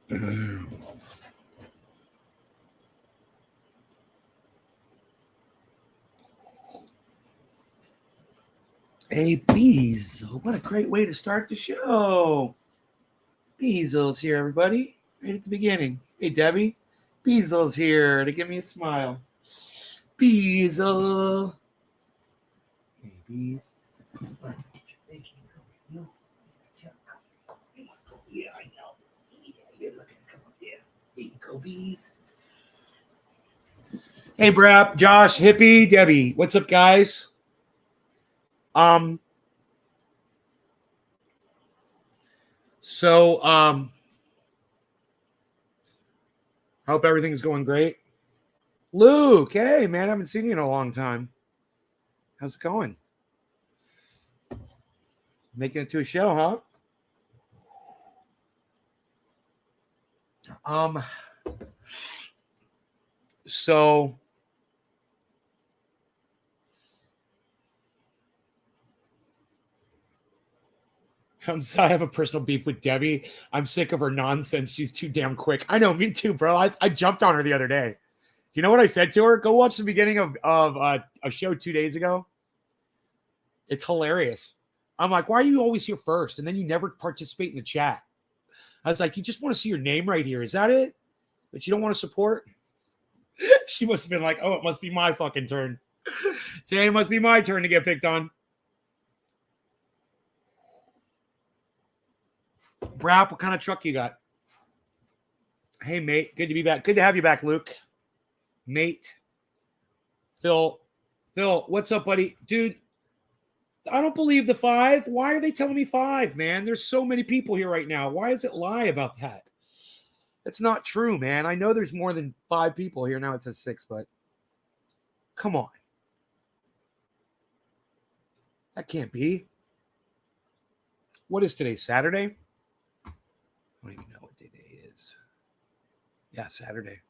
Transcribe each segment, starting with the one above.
Hey, Beazle. What a great way to start the show. Beazle's here, everybody. Right at the beginning. Hey, Debbie. Beazle's here to give me a smile. Beazle. Hey, Beaz. Yeah, I know. Yeah, you're looking to come up there. There you go, Beaz. Hey, Brap, Josh, Hippie, Debbie. What's up, guys? So, hope everything's going great. Luke, hey, man, I haven't seen you in a long time. How's it going? Making it to a show, huh? So I'm sorry, I have a personal beef with Debbie. I'm sick of her nonsense. She's too damn quick. I know, me too, bro. I jumped on her the other day. Do you know what I said to her? Go watch the beginning of a show 2 days ago. It's hilarious. I'm like, why are you always here first? And then you never participate in the chat. I was like, you just want to see your name right here. Is that it? But you don't want to support? She must have been like, oh, it must be my fucking turn. Today it must be my turn to get picked on. Brap, what kind of truck you got? Hey, mate. Good to be back. Good to have you back, Luke. Mate. Phil, what's up, buddy? Dude, I don't believe the 5. Why are they telling me 5, man? There's so many people here right now. Why does it lie about that? That's not true, man. I know there's more than 5 people here. Now it says 6, but come on. That can't be. What is today? Saturday? I don't even know what day is. Yeah, Saturday.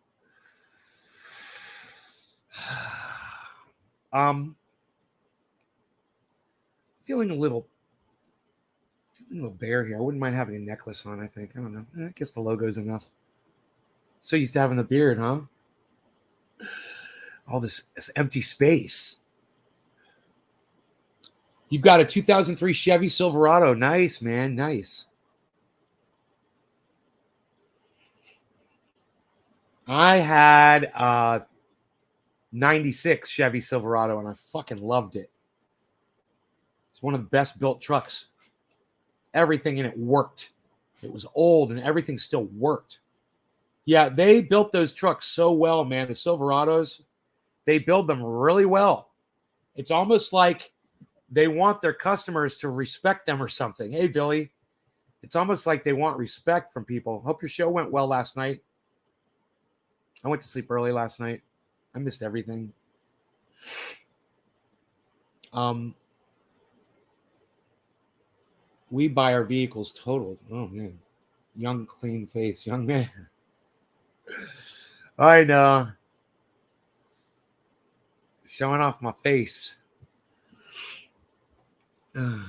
Feeling a little bare here. I wouldn't mind having a necklace on, I think. I don't know. I guess the logo's enough. So used to having the beard, huh? All this empty space. You've got a 2003 Chevy Silverado. Nice, man. Nice. I had a 96 Chevy Silverado, and I fucking loved it. It's one of the best built trucks. Everything in it worked. It was old, and everything still worked. Yeah, they built those trucks so well, man. The Silverados, they build them really well. It's almost like they want their customers to respect them or something. Hey, Billy. It's almost like they want respect from people. Hope your show went well last night. I went to sleep early last night. I missed everything. We buy our vehicles totaled. Oh, man. Young, clean face. Young man. I know. Showing off my face. You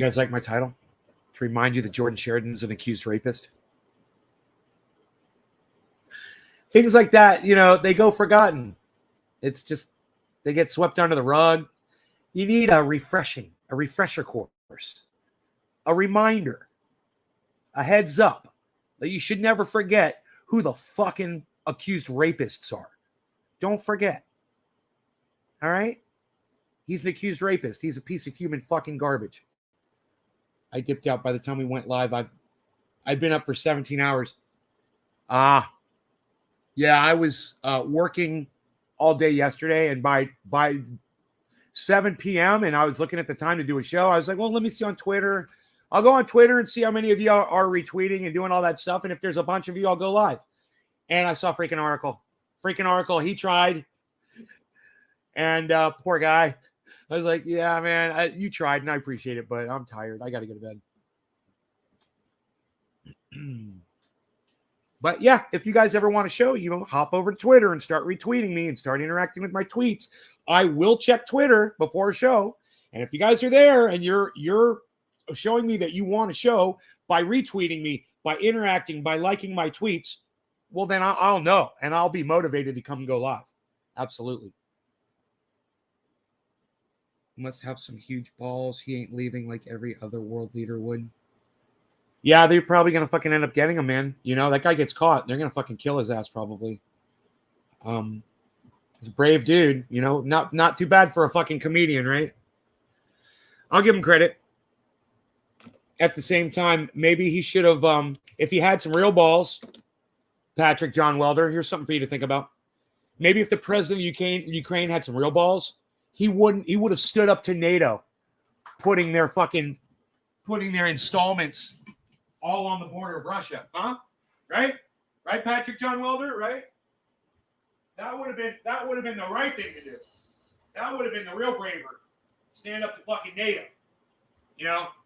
guys like my title? To remind you that Jordan Chariton is an accused rapist? Things like that, they go forgotten. It's just, they get swept under the rug. You need a refresher course, a reminder, a heads up that you should never forget who the fucking accused rapists are. Don't forget. All right? He's an accused rapist. He's a piece of human fucking garbage. I dipped out by the time we went live. I'd been up for 17 hours. Yeah, I was working all day yesterday, and by 7 p.m. and I was looking at the time to do a show. I was like, well, let me see on Twitter. I'll go on Twitter and see how many of you are retweeting and doing all that stuff. And if there's a bunch of you, I'll go live. And I saw freaking article. He tried. And poor guy. I was like, yeah, man, you tried and I appreciate it, but I'm tired. I got to go to bed. But yeah, if you guys ever want to show, hop over to Twitter and start retweeting me and start interacting with my tweets. I will check Twitter before a show. And if you guys are there and you're showing me that you want to show by retweeting me, by interacting, by liking my tweets, well, then I'll know and I'll be motivated to come and go live. Absolutely. Must have some huge balls. He ain't leaving like every other world leader would. Yeah, they're probably going to fucking end up getting him, man. That guy gets caught. They're going to fucking kill his ass probably. He's a brave dude, not too bad for a fucking comedian, right? I'll give him credit. At the same time, maybe he should have, if he had some real balls, Patrick John Welder, here's something for you to think about. Maybe if the president of Ukraine had some real balls, he would have stood up to NATO, putting their installments all on the border of Russia, huh? Right, Patrick John Welder, right? That would have been the right thing to do. That would have been the real braver. Stand up to fucking NATO.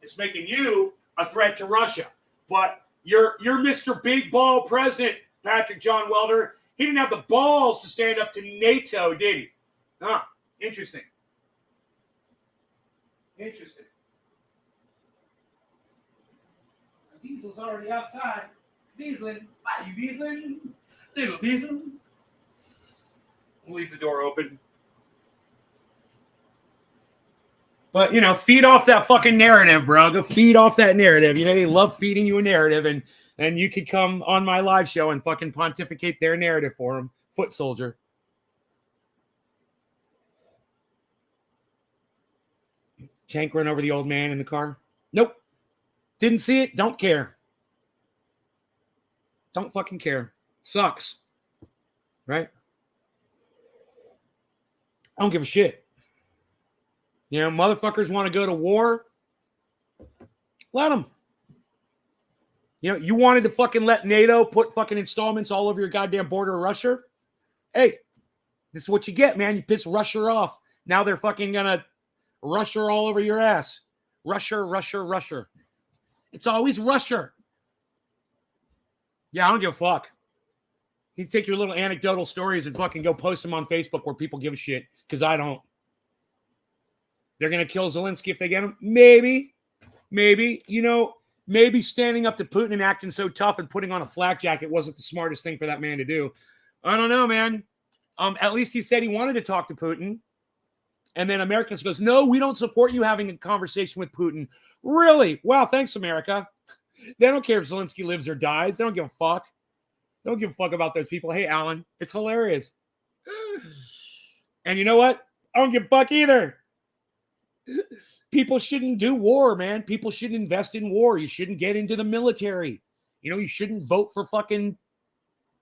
It's making you a threat to Russia. But you're Mr. Big Ball President, Patrick John Welder. He didn't have the balls to stand up to NATO, did he? Huh. Interesting. Diesel's already outside. Dieselin. Are you Dieselin? Little Diesel. We'll leave the door open. But, feed off that fucking narrative, bro. Go feed off that narrative. They love feeding you a narrative, and you could come on my live show and fucking pontificate their narrative for them. Foot soldier. Tank run over the old man in the car? Nope. Didn't see it. Don't care. Don't fucking care. Sucks. Right? I don't give a shit. Motherfuckers want to go to war. Let them. You wanted to fucking let NATO put fucking installments all over your goddamn border of Russia. Hey, this is what you get, man. You piss Russia off. Now they're fucking gonna Russia all over your ass. Russia. It's always Russia. Yeah, I don't give a fuck. You take your little anecdotal stories and fucking go post them on Facebook where people give a shit, because I don't. They're going to kill Zelensky if they get him? Maybe. Maybe standing up to Putin and acting so tough and putting on a flak jacket wasn't the smartest thing for that man to do. I don't know, man. At least he said he wanted to talk to Putin. And then America goes, no, we don't support you having a conversation with Putin. Really? Wow, thanks, America. They don't care if Zelensky lives or dies. They don't give a fuck. They don't give a fuck about those people. Hey, Alan, it's hilarious. And you know what? I don't give a fuck either. People shouldn't do war, man. People shouldn't invest in war. You shouldn't get into the military. You shouldn't vote for fucking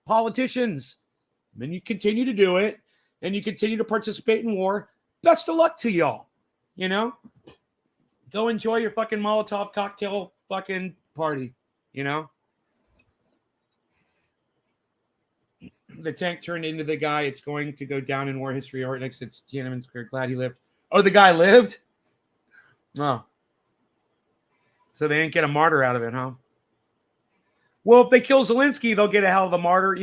politicians. And then you continue to do it, and you continue to participate in war. Best of luck to y'all. Go enjoy your fucking Molotov cocktail fucking party. The tank turned into the guy. It's going to go down in war history. Or next, it's Tiananmen Square. Glad he lived. Oh, the guy lived? Oh. So they didn't get a martyr out of it, huh? Well, if they kill Zelensky, they'll get a hell of a martyr.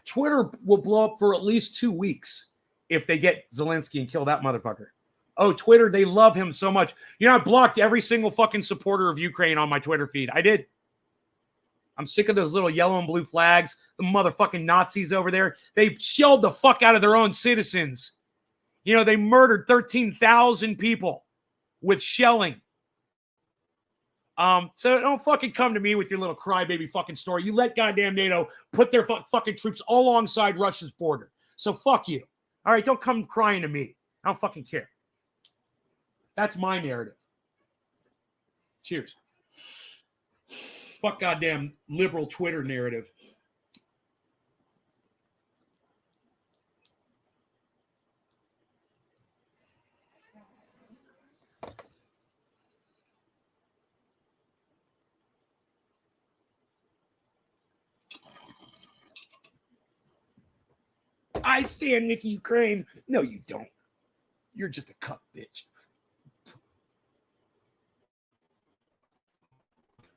Twitter will blow up for at least 2 weeks if they get Zelensky and kill that motherfucker. Oh, Twitter, they love him so much. I blocked every single fucking supporter of Ukraine on my Twitter feed. I did. I'm sick of those little yellow and blue flags. The motherfucking Nazis over there. They shelled the fuck out of their own citizens. They murdered 13,000 people with shelling. So don't fucking come to me with your little crybaby fucking story. You let goddamn NATO put their fucking troops all alongside Russia's border. So fuck you. All right, don't come crying to me. I don't fucking care. That's my narrative. Cheers. Fuck goddamn liberal Twitter narrative. I stand with Ukraine. No, you don't. You're just a cuck bitch.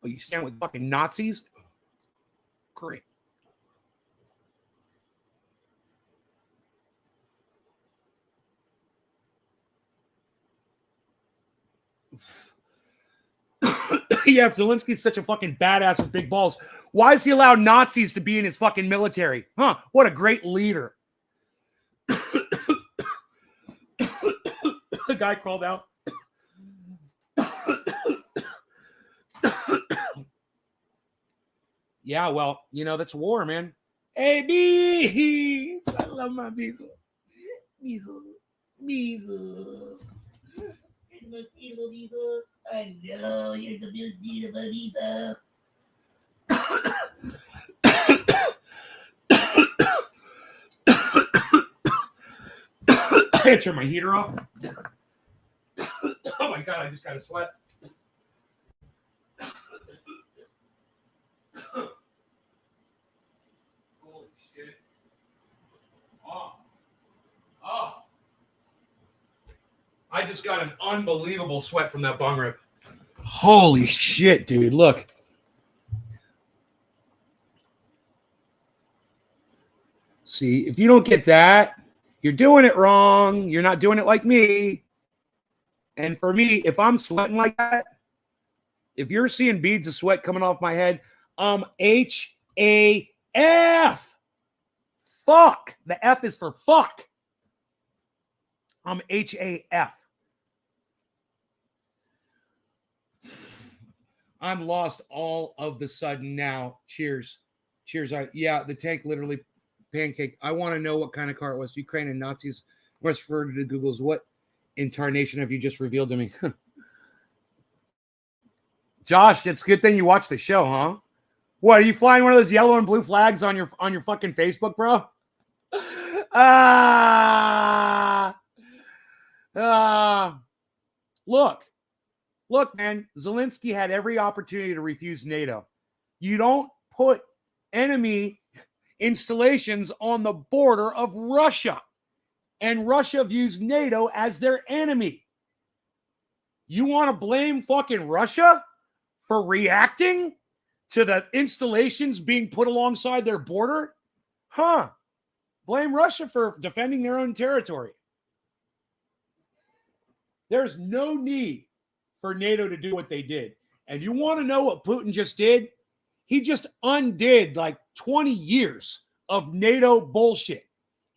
Oh, you stand with fucking Nazis? Great. Yeah, if Zelensky's such a fucking badass with big balls, why does he allow Nazis to be in his fucking military? Huh? What a great leader. The guy crawled out. Yeah, well, you know, that's war, man. Hey, bees! I love my bees. Bees. Bees. I know you're the most beautiful Lisa. I turn my heater off. Oh my god, I just got a sweat. Holy shit. Oh. I just got an unbelievable sweat from that bong rip. Holy shit, dude. Look. See, if you don't get that, you're doing it wrong. You're not doing it like me. And for me, if I'm sweating like that, if you're seeing beads of sweat coming off my head, H-A-F. Fuck. The F is for fuck. I'm H-A-F. I'm lost all of the sudden now. Cheers. Cheers. Yeah, the tank literally pancake. I want to know what kind of car it was. Ukraine and Nazis. What's referred to Google's what incarnation have you just revealed to me? Josh, it's a good thing you watched the show, huh? What, are you flying one of those yellow and blue flags on your fucking Facebook, bro? Look, man, Zelensky had every opportunity to refuse NATO. You don't put enemy installations on the border of Russia, and Russia views NATO as their enemy. You want to blame fucking Russia for reacting to the installations being put alongside their border? Huh. Blame Russia for defending their own territory. There's no need for NATO to do what they did. And you want to know what Putin just did? He just undid like 20 years of NATO bullshit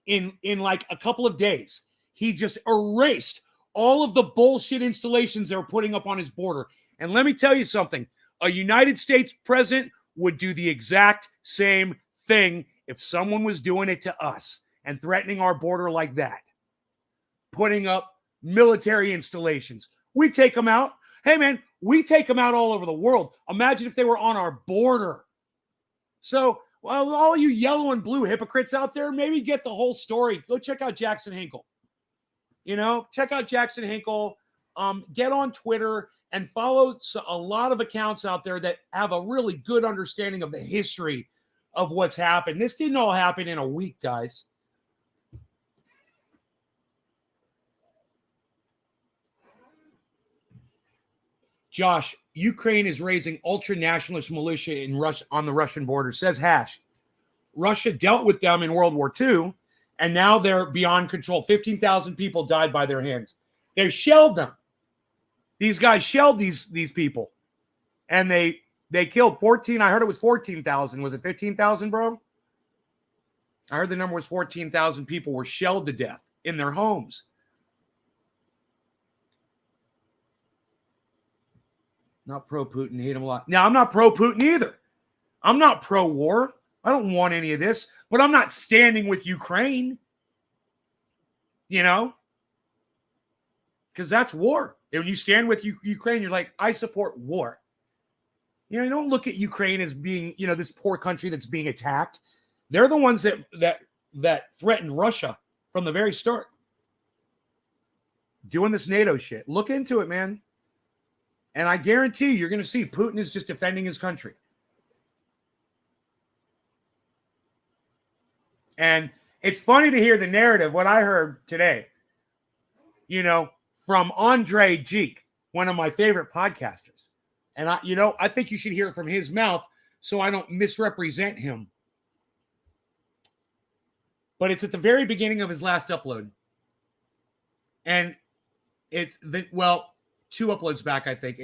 in like a couple of days. He just erased all of the bullshit installations they were putting up on his border. And let me tell you something. A United States president would do the exact same thing if someone was doing it to us and threatening our border like that. Putting up military installations. We take them out. Hey, man, we take them out all over the world. Imagine if they were on our border. So, well, all you yellow and blue hypocrites out there, maybe get the whole story. Go check out Jackson Hinkle. You know, check out Jackson Hinkle. Get on Twitter and follow a lot of accounts out there that have a really good understanding of the history of what's happened. This didn't all happen in a week, guys. Josh, Ukraine is raising ultra-nationalist militia in Russia on the Russian border, says Hash. Russia dealt with them in World War II, and now they're beyond control. 15,000 people died by their hands. They shelled them. These guys shelled these people, and they killed 14. I heard it was 14,000. Was it 15,000, bro? I heard the number was 14,000 people were shelled to death in their homes. Not pro-Putin, hate him a lot. Now, I'm not pro-Putin either. I'm not pro-war. I don't want any of this, but I'm not standing with Ukraine. You know? Because that's war. And when you stand with Ukraine, you're like, I support war. You know, you don't look at Ukraine as being, you know, this poor country that's being attacked. They're the ones that threatened Russia from the very start. Doing this NATO shit. Look into it, man. And I guarantee you're going to see Putin is just defending his country. And it's funny to hear the narrative, what I heard today, you know, from Andre Geek, one of my favorite podcasters. And I think you should hear it from his mouth so I don't misrepresent him. But it's at the very beginning of his last upload. And it's, 2 uploads back, I think.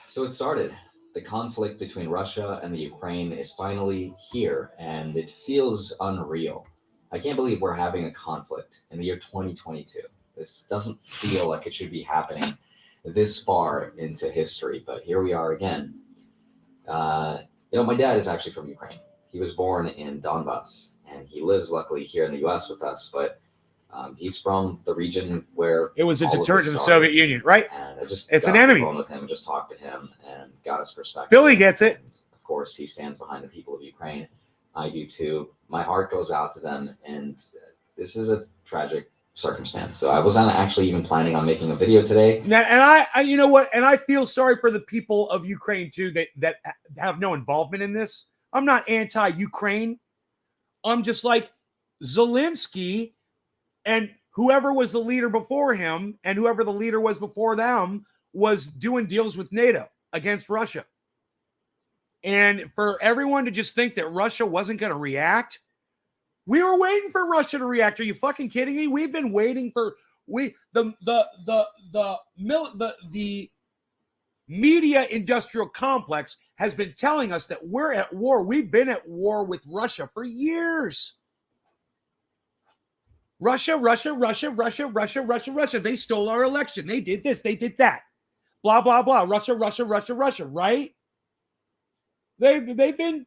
So it started. The conflict between Russia and the Ukraine is finally here, and it feels unreal. I can't believe we're having a conflict in the year 2022. This doesn't feel like it should be happening this far into history, but here we are again. My dad is actually from Ukraine. He was born in Donbass, and he lives luckily here in the U.S. with us, but he's from the region where it was a all of deterrent this to the started. Soviet Union, right? And I just It's got an off the enemy. phone with him and just talked to him and got his perspective. Billy gets it. And of course, he stands behind the people of Ukraine. I do too. My heart goes out to them, and this is a tragic circumstance. So I wasn't actually even planning on making a video today. Now, and I you know what? And I feel sorry for the people of Ukraine too that have no involvement in this. I'm not anti-Ukraine. I'm just like Zelensky and whoever was the leader before him and whoever the leader was before them was doing deals with NATO against Russia. And for everyone to just think that Russia wasn't going to react, we were waiting for Russia to react. Are you fucking kidding me? We've been waiting for the media industrial complex has been telling us that we're at war. We've been at war with Russia for years. Russia. They stole our election. They did this. They did that. Blah, blah, blah. Russia, right? They've been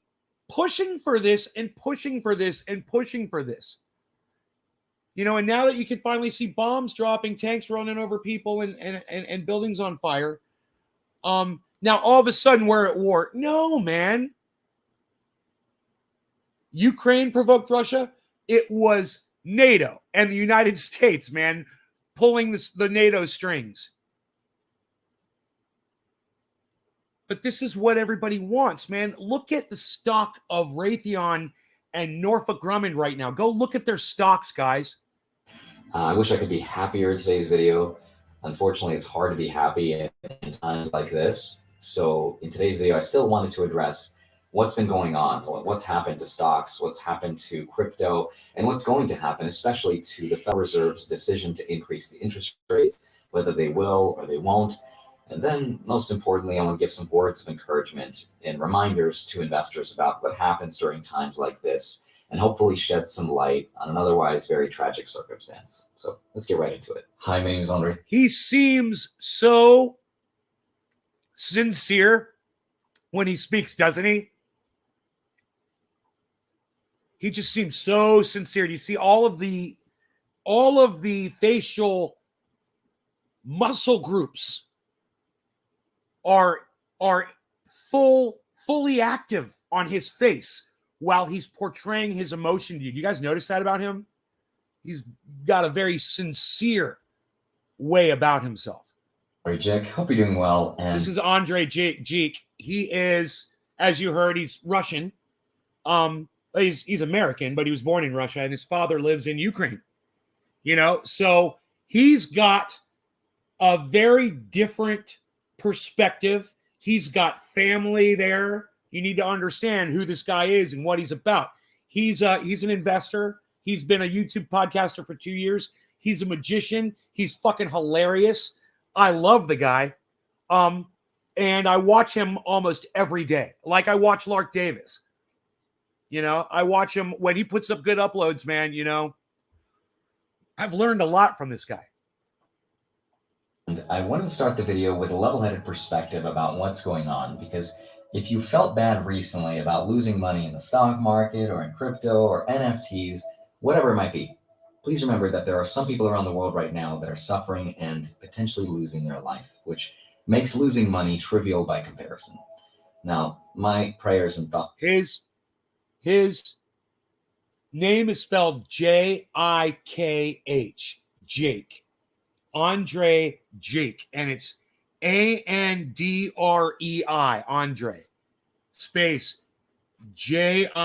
pushing for this and pushing for this and pushing for this. And now that you can finally see bombs dropping, tanks running over people and buildings on fire, now all of a sudden we're at war. No, man. Ukraine provoked Russia. It was NATO and the United States, man, pulling the NATO strings. But this is what everybody wants, man. Look at the stock of Raytheon and Northrop Grumman right now. Go look at their stocks, guys. I wish I could be happier in today's video. Unfortunately, it's hard to be happy in times like this. So in today's video, I still wanted to address what's been going on, what's happened to stocks, what's happened to crypto, and what's going to happen, especially to the Federal Reserve's decision to increase the interest rates, whether they will or they won't. And then, most importantly, I want to give some words of encouragement and reminders to investors about what happens during times like this, and hopefully shed some light on an otherwise very tragic circumstance. So let's get right into it. Hi, my name is Andre. He seems so sincere when he speaks, doesn't he? He just seems so sincere. Do you see all of the facial muscle groups are fully active on his face while he's portraying his emotion to you. Do you guys notice that about him? He's got a very sincere way about himself. Hey, Jake. Hope you're doing well. And this is Andre Jake. He is, as you heard, he's Russian. He's American, but he was born in Russia, and his father lives in Ukraine. So he's got a very different perspective. He's got family there. You need to understand who this guy is and what he's about. He's an investor. He's been a YouTube podcaster for 2 years. He's a magician. He's fucking hilarious. I love the guy. And I watch him almost every day. Like I watch Lark Davis. I watch him when he puts up good uploads, man. I've learned a lot from this guy. And I wanted to start the video with a level-headed perspective about what's going on, because if you felt bad recently about losing money in the stock market or in crypto or NFTs, whatever it might be, please remember that there are some people around the world right now that are suffering and potentially losing their life, which makes losing money trivial by comparison. Now, my prayers and thoughts. His name is spelled Jikh, Jake. Andre Jake, and it's Andrei, Andre, space Jikh.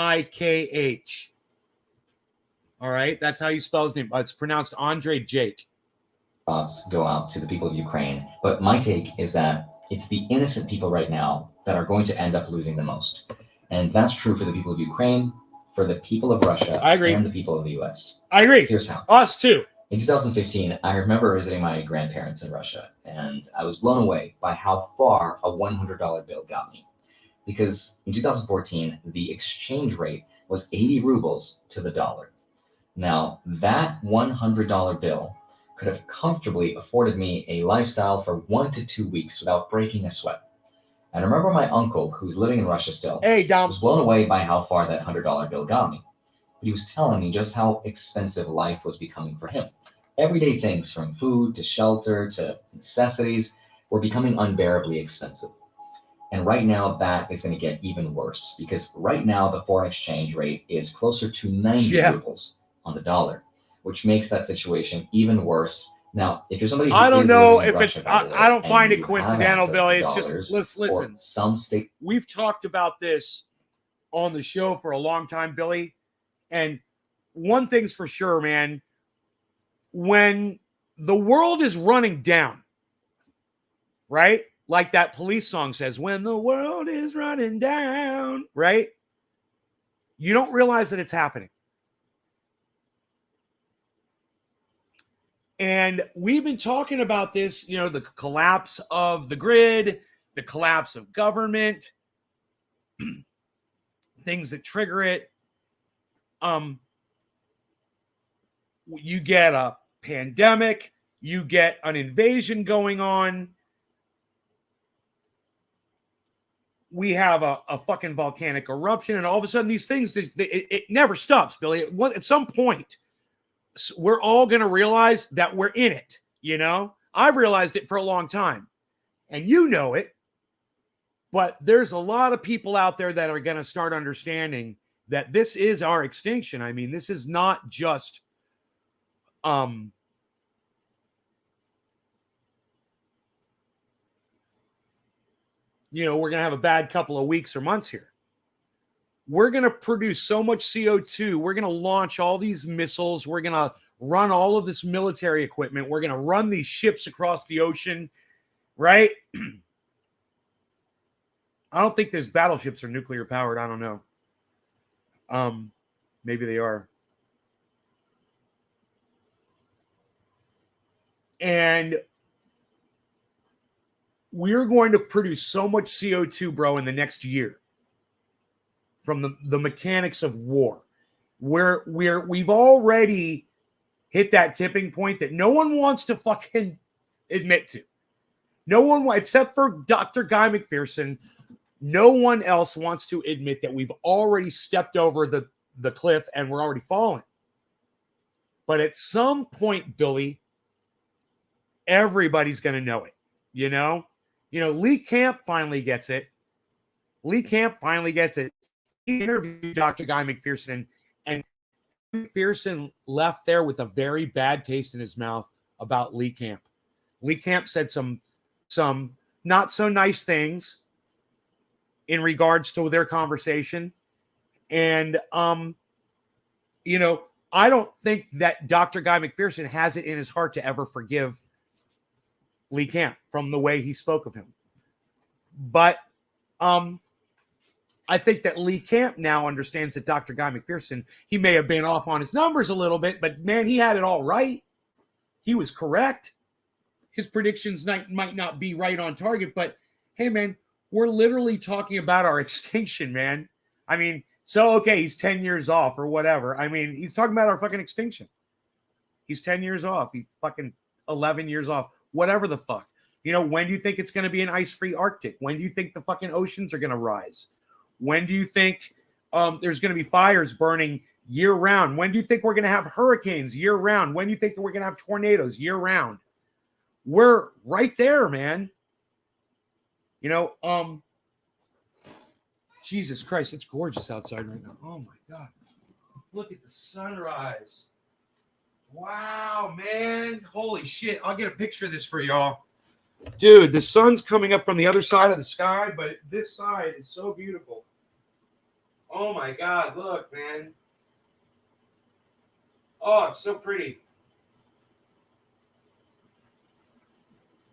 All right, that's how you spell his name. It's pronounced Andre Jake. Thoughts go out to the people of Ukraine, but my take is that it's the innocent people right now that are going to end up losing the most. And that's true for the people of Ukraine, for the people of Russia, I agree, and the people of the U.S. I agree. Here's how. Us too. In 2015, I remember visiting my grandparents in Russia, and I was blown away by how far a $100 bill got me. Because in 2014, the exchange rate was 80 rubles to the dollar. Now, that $100 bill could have comfortably afforded me a lifestyle for 1 to 2 weeks without breaking a sweat. And I remember my uncle, who's living in Russia still, Hey, Dom. was blown away by how far that $100 bill got me. But he was telling me just how expensive life was becoming for him. Everyday things from food to shelter to necessities were becoming unbearably expensive. And right now, that is going to get even worse because right now, the foreign exchange rate is closer to 90 Jeff, rubles on the dollar, which makes that situation even worse. Now, if you're somebody who I don't is know living in if it's, Russia, by the I way, don't and find it you have coincidental, access to Billy. It's just, dollars, listen, or some state. we've talked about this on the show for a long time, Billy. And one thing's for sure, man, when the world is running down, right? Like that Police song says, when the world is running down, right? You don't realize that it's happening. And we've been talking about this, you know, the collapse of the grid, the collapse of government, things that trigger it. You get a pandemic, you get an invasion going on. We have a fucking volcanic eruption, and all of a sudden these things, it never stops, Billy. At some point, we're all going to realize that we're in it, you know? I've realized it for a long time, and you know it, but there's a lot of people out there that are going to start understanding that this is our extinction. I mean, this is not just you know, we're going to have a bad couple of weeks or months here. We're going to produce so much CO2. We're going to launch all these missiles. We're going to run all of this military equipment. We're going to run these ships across the ocean, right? I don't think those battleships are nuclear powered. I don't know. Maybe they are. And we're going to produce so much CO2, bro, in the next year from the mechanics of war. We've already hit that tipping point that no one wants to fucking admit to. No one, except for Dr. Guy McPherson, no one else wants to admit that we've already stepped over the cliff and we're already falling. But at some point, Billy, everybody's going to know it. You know, Lee Camp finally gets it. He interviewed Dr. Guy McPherson, and McPherson left there with a very bad taste in his mouth about Lee Camp. Lee Camp said some not so nice things in regards to their conversation. And, you know, I don't think that Dr. Guy McPherson has it in his heart to ever forgive Lee Camp from the way he spoke of him. But I think that Lee Camp now understands that Dr. Guy McPherson, he may have been off on his numbers a little bit, but man, he had it all right. He was correct. His predictions might not be right on target, but hey, man, we're literally talking about our extinction, man. I mean, so, okay, he's 10 years off or whatever. I mean, he's talking about our fucking extinction. He's 10 years off. He's fucking 11 years off. Whatever the fuck. You know, when do you think it's going to be an ice-free Arctic? When do you think the fucking oceans are going to rise? When do you think there's going to be fires burning year-round? When do you think we're going to have hurricanes year-round? When do you think we're going to have tornadoes year-round? We're right there, man. You know, Jesus Christ, it's gorgeous outside right now. Oh, my God. Look at the sunrise. Wow, man. Holy shit. I'll get a picture of this for y'all. Dude, the sun's coming up from the other side of the sky, but this side is so beautiful. Oh, my God. Look, man. Oh, it's so pretty.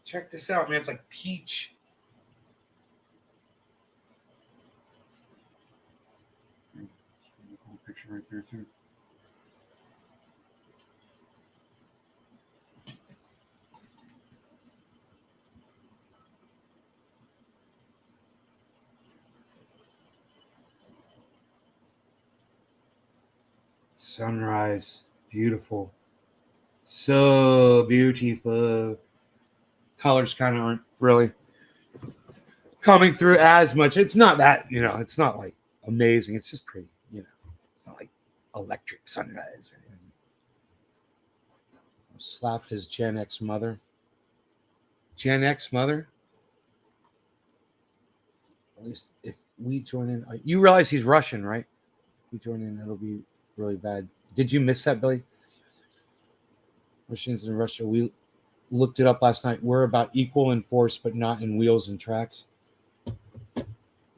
Check this out, man. It's like peach. Picture right there, too. sunrise. Beautiful. So beautiful. Colors kind of aren't really coming through as much. It's not that, it's not like amazing. It's just pretty, It's not like electric sunrise or anything. I'll slap his Gen X mother. Gen X mother? At least if we join in. You realize he's Russian, right? If we join in, it'll be really bad. Did you miss that, Billy? Russians in Russia. We looked it up last night. We're about equal in force, but not in wheels and tracks.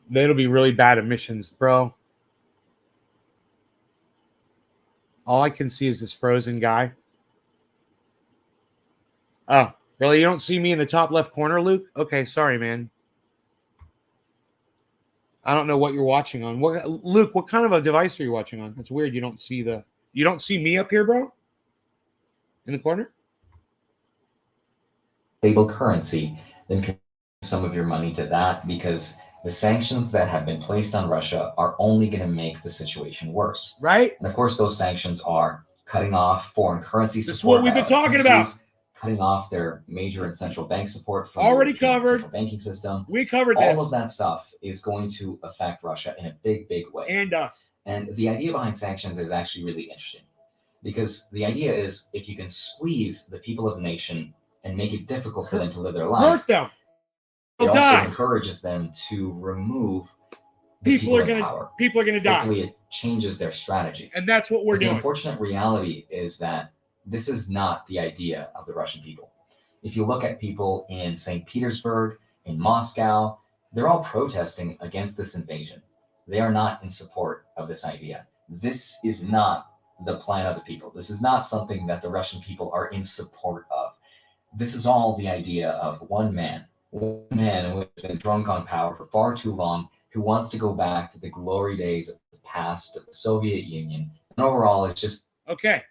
That'll be really bad emissions, bro. All I can see is this frozen guy. Oh, really? You don't see me in the top left corner, Luke? Okay, sorry, man. I don't know what you're watching on. Luke, what kind of a device are you watching on? It's weird. You don't see me up here, bro? In the corner? Stable currency, then commit some of your money to that, because the sanctions that have been placed on Russia are only going to make the situation worse. Right? And of course, those sanctions are cutting off foreign currency support. This is what we've been talking about. Cutting off their major and central bank support from already the covered central banking system. We covered all this. Of that stuff is going to affect Russia in a big, big way. And us. And the idea behind sanctions is actually really interesting, because the idea is if you can squeeze the people of a nation and make it difficult for them to live their life, hurt them. It also encourages them to remove the people in power. People are gonna die. Hopefully, it changes their strategy. And that's what we're doing. The unfortunate reality is that this is not the idea of the Russian people. If you look at people in St. Petersburg, in Moscow, they're all protesting against this invasion. They are not in support of this idea. This is not the plan of the people. This is not something that the Russian people are in support of. This is all the idea of one man who has been drunk on power for far too long, who wants to go back to the glory days of the past of the Soviet Union. And overall, it's just... Okay.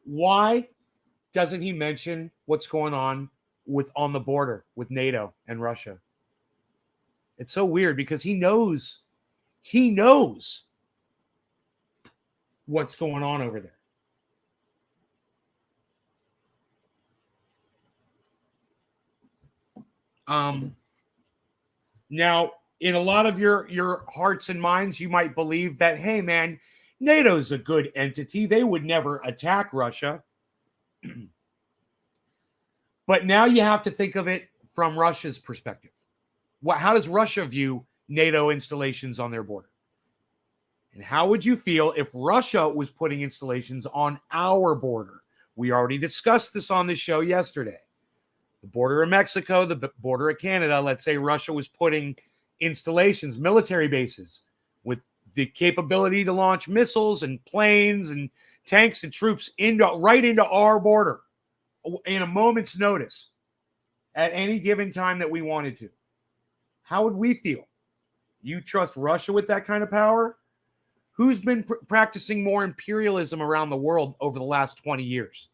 Why doesn't he mention what's going on on the border with NATO and Russia? It's so weird because he knows what's going on over there. Now, in a lot of your hearts and minds, you might believe that, hey, man, NATO's a good entity. They would never attack Russia. But now you have to think of it from Russia's perspective. How does Russia view NATO installations on their border? And how would you feel if Russia was putting installations on our border? We already discussed this on the show yesterday. The border of Mexico, the border of Canada, let's say Russia was putting installations, military bases, with the capability to launch missiles and planes and tanks and troops right into our border in a moment's notice at any given time that we wanted to. How would we feel? You trust Russia with that kind of power? Who's been practicing more imperialism around the world over the last 20 years?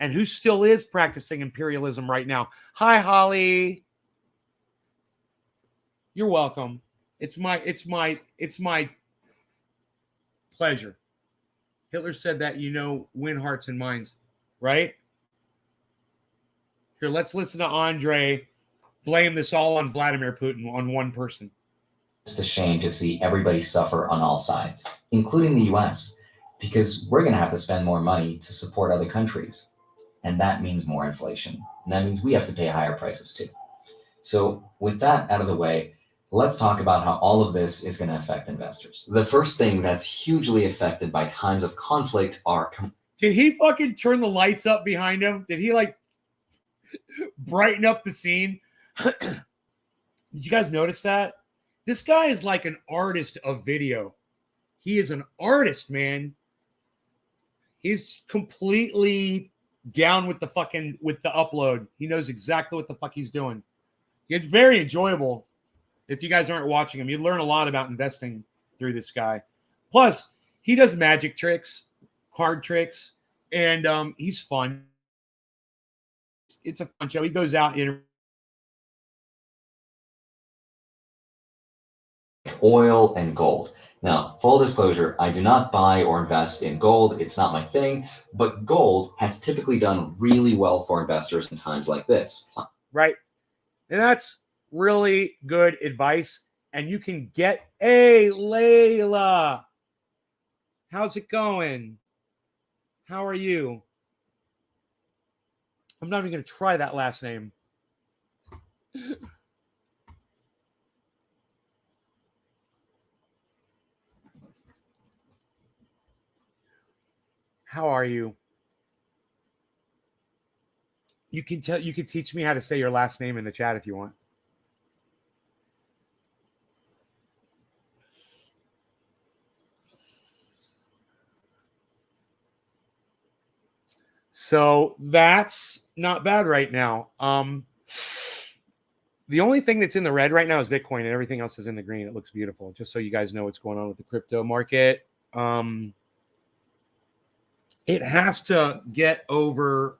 And who still is practicing imperialism right now? Hi, Holly. You're welcome. It's my pleasure. Hitler said that, win hearts and minds, right? Here, let's listen to Andre blame this all on Vladimir Putin, on one person. It's a shame to see everybody suffer on all sides, including the US, because we're going to have to spend more money to support other countries. And that means more inflation. And that means we have to pay higher prices too. So with that out of the way, let's talk about how all of this is going to affect investors. The first thing that's hugely affected by times of conflict are... Did he fucking turn the lights up behind him? Did he brighten up the scene? Did you guys notice that? This guy is like an artist of video. He is an artist, man. He's completely down with the upload. He knows exactly what the fuck he's doing. It's very enjoyable. If you guys aren't watching him, you learn a lot about investing through this guy. Plus, he does magic tricks, card tricks, and he's fun. It's a fun show. He goes out and oil, and gold. Now, full disclosure, I do not buy or invest in gold. It's not my thing, but gold has typically done really well for investors in times like this. Right. And that's really good advice. And you can get, hey, Layla, how's it going? How are you? I'm not even going to try that last name. How are you? You can teach me how to say your last name in the chat if you want. So that's not bad right now. The only thing that's in the red right now is Bitcoin, and everything else is in the green. It looks beautiful. Just so you guys know what's going on with the crypto market. It has to get over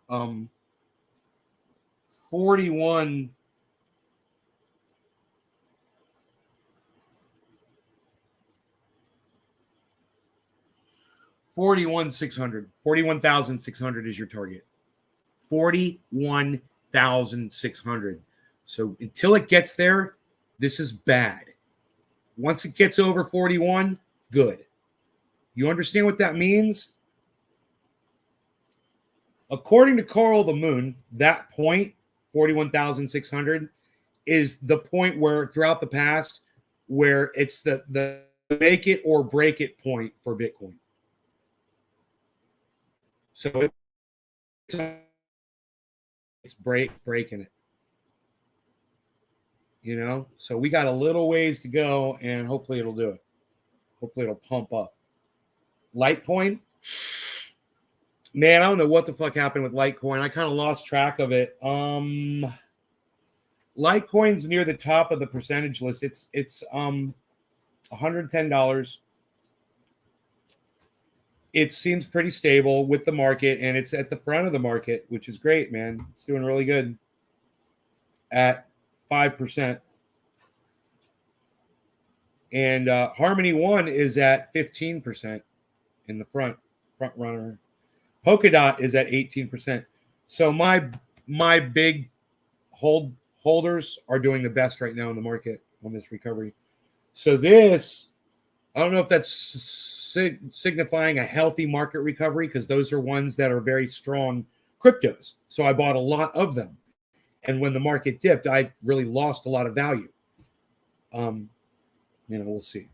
41. $41,600 is your target. 41,600. So until it gets there, this is bad. Once it gets over 41, good. You understand what that means? According to Carl the Moon, that point, 41,600, is the point where throughout the past where it's the make it or break it point for Bitcoin. So it's breaking it. You know, so we got a little ways to go, and hopefully it'll do it. Hopefully it'll pump up. Litecoin, man, I don't know what the fuck happened with Litecoin. I kind of lost track of it. Litecoin's near the top of the percentage list. It's $110. It seems pretty stable with the market, and it's at the front of the market, which is great, man. It's doing really good at 5%. And Harmony One is at 15% in the front runner. Polkadot is at 18%. So my big holders are doing the best right now in the market on this recovery. So this, I don't know if that's signifying a healthy market recovery, because those are ones that are very strong cryptos. So I bought a lot of them. And when the market dipped, I really lost a lot of value. We'll see.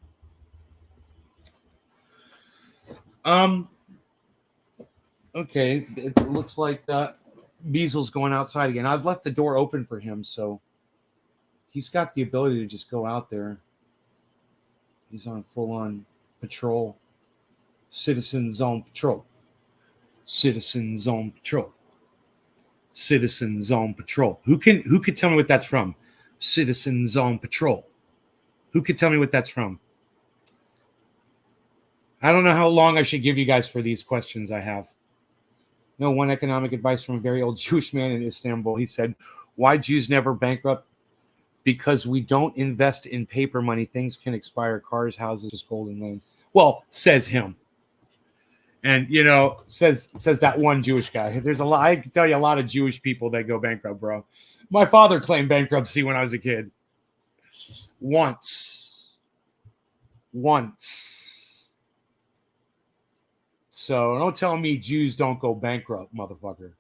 Okay, it looks like Beasel's going outside again. I've left the door open for him, so he's got the ability to just go out there. He's on full-on patrol. Citizen zone patrol. Citizen zone patrol. Citizen zone patrol. Who could tell me what that's from? Citizen zone patrol. Who could tell me what that's from? I don't know how long I should give you guys for these questions I have. No, one economic advice from a very old Jewish man in Istanbul. He said, why Jews never bankrupt? Because we don't invest in paper money. Things can expire. Cars, houses, gold, and land. Well, says him. And, says that one Jewish guy. There's a lot. I can tell you a lot of Jewish people that go bankrupt, bro. My father claimed bankruptcy when I was a kid. Once. So don't tell me Jews don't go bankrupt, motherfucker.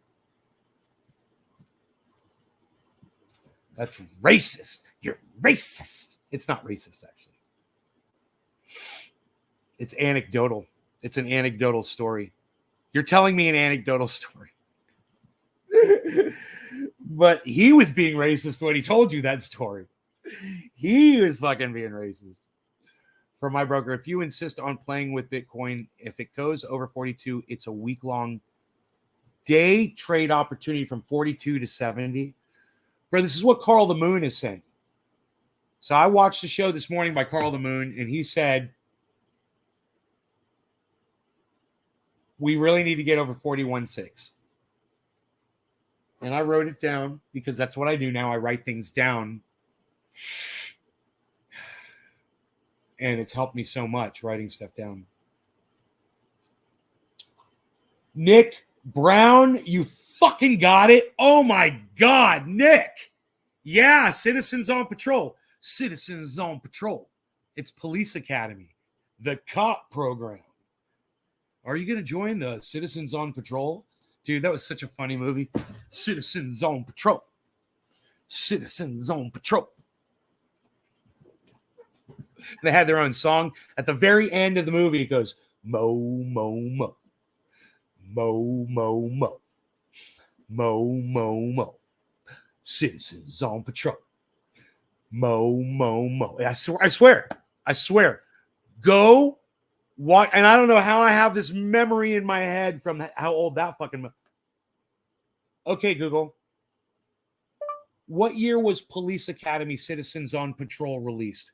That's racist. You're racist. It's not racist, actually. It's anecdotal. It's an anecdotal story. You're telling me an anecdotal story. But he was being racist when he told you that story. He was fucking being racist. For my broker, if you insist on playing with Bitcoin, if it goes over 42, it's a week-long day trade opportunity from 42 to 70. Bro, this is what Carl the Moon is saying. So I watched the show this morning by Carl the Moon, and he said, we really need to get over 41.6. And I wrote it down because that's what I do now. I write things down. And it's helped me so much writing stuff down. Nick Brown, you fucking got it. Oh my God, Nick. Yeah, Citizens on Patrol. Citizens on Patrol. It's Police Academy, the cop program. Are you going to join the Citizens on Patrol? Dude, that was such a funny movie. Citizens on Patrol. Citizens on Patrol. They had their own song. At the very end of the movie, it goes, Mo, Mo, Mo. Mo, Mo, Mo. Mo, Mo, Mo. Citizens on Patrol. Mo, Mo, Mo. I swear. Go watch. And I don't know how I have this memory in my head from how old that fucking. Okay, Google. What year was Police Academy Citizens on Patrol released?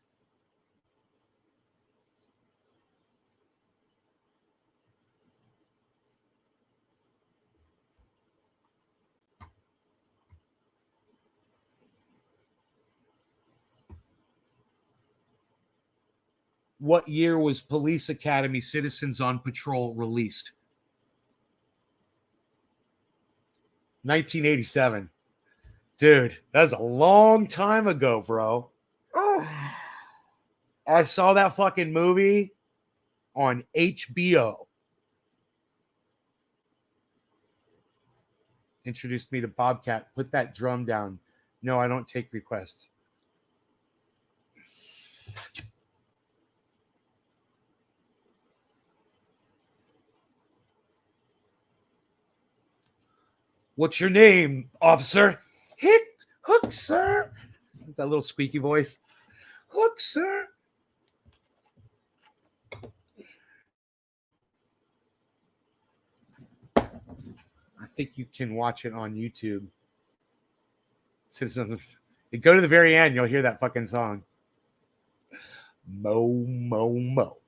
What year was Police Academy Citizens on Patrol released? 1987. Dude, that's a long time ago, bro. I saw that fucking movie on HBO. Introduced me to Bobcat. Put that drum down. No, I don't take requests. What's your name, officer? Hook, sir. That little squeaky voice. Hook, sir. I think you can watch it on YouTube. Citizens, go to the very end, you'll hear that fucking song. Mo, Mo, Mo.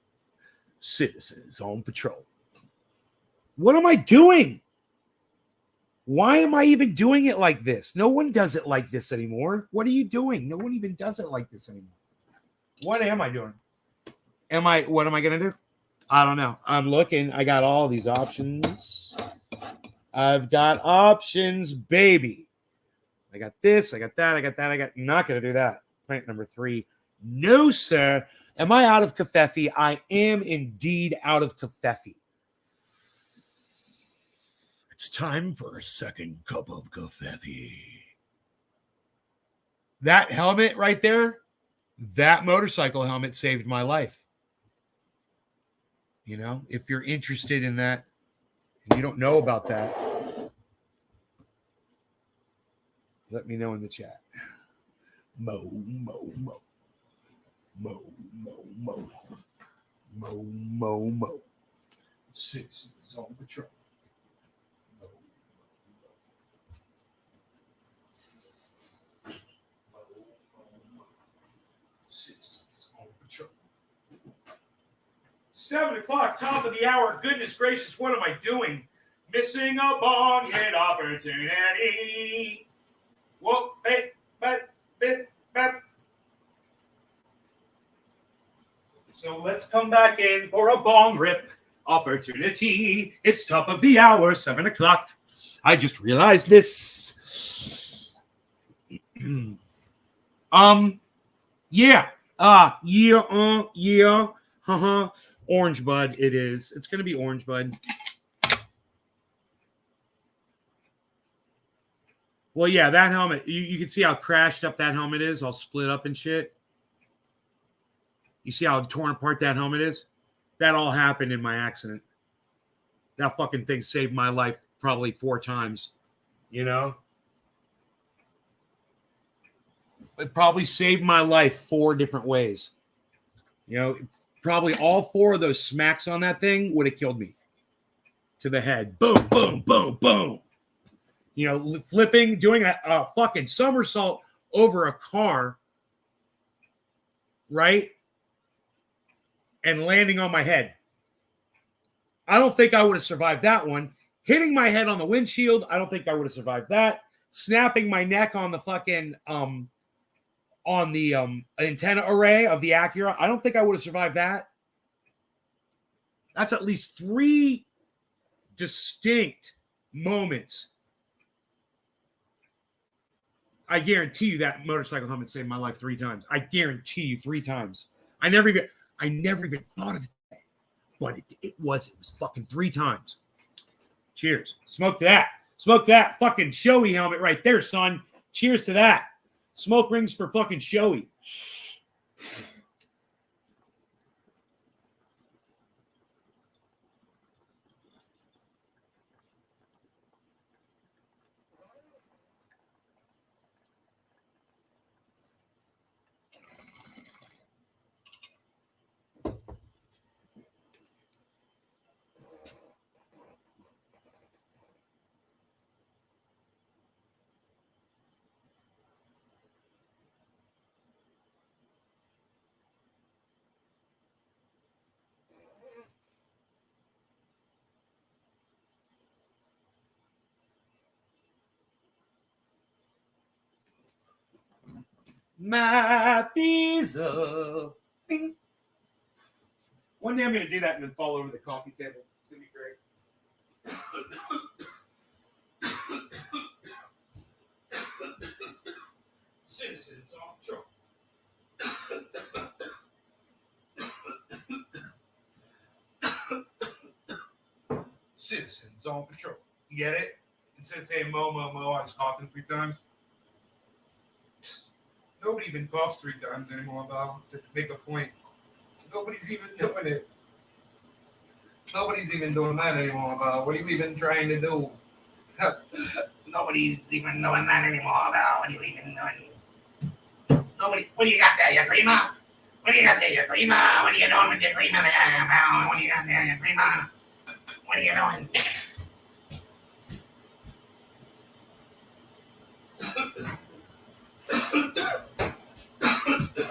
Citizens on Patrol. What am I doing? Why am I even doing it like this? No one does it like this anymore. What are you doing? No one even does it like this anymore. What am I doing? What am I going to do? I don't know. I'm looking. I got all these options. I've got options, baby. I got this. I got that. I got that. Not going to do that. Plant number 3. No, sir. Am I out of Covfefe? I am indeed out of Covfefe. It's time for a second cup of Covfefe. That helmet right there, that motorcycle helmet saved my life. You know, if you're interested in that, and you don't know about that, let me know in the chat. Mo, Mo, Mo. Mo, Mo, Mo. Mo, Mo, Mo. Citizens on Patrol. Citizens on Patrol. 7 o'clock, top of the hour. Goodness gracious, what am I doing? Missing a bong hit opportunity. Whoa, hey, but. So let's come back in for a bong rip opportunity. It's top of the hour, 7 o'clock. I just realized this. Yeah. Orange Bud, it is. It's going to be Orange Bud. Well, yeah, that helmet, you can see how crashed up that helmet is, all split up and shit. You see how torn apart that helmet is? That all happened in my accident. That fucking thing saved my life probably 4 times, you know? It probably saved my life 4 different ways. You know, probably all 4 of those smacks on that thing would have killed me to the head. Boom, boom, boom, boom. You know, flipping, doing a fucking somersault over a car, right? And landing on my head. I don't think I would have survived that one. Hitting my head on the windshield, I don't think I would have survived that. Snapping my neck on the fucking on the antenna array of the Acura. I don't think I would have survived that. That's at least 3 distinct moments. I guarantee you that motorcycle helmet saved my life 3 times. I guarantee you 3 times. I never even thought of it, but it was fucking 3 times. Cheers. Smoke that. Smoke that fucking showy helmet right there, son. Cheers to that. Smoke rings for fucking showy. My diesel. Bing. One day I'm going to do that and then fall over the coffee table. It's going to be great. Citizens on patrol. Citizens on patrol. You get it? Instead of saying mo, mo, mo, I was coughing 3 times. Nobody even coughs 3 times anymore, Bob, to make a point. Nobody's even doing it. Nobody's even doing that anymore, Bob. What are you even trying to do? Nobody's even doing that anymore, Bob. What are you even doing? Nobody. What do you got there, your creamer? What do you got there, your creamer? What are you doing with your creamer there, Bob? What do you got there, your creamer? What are you doing?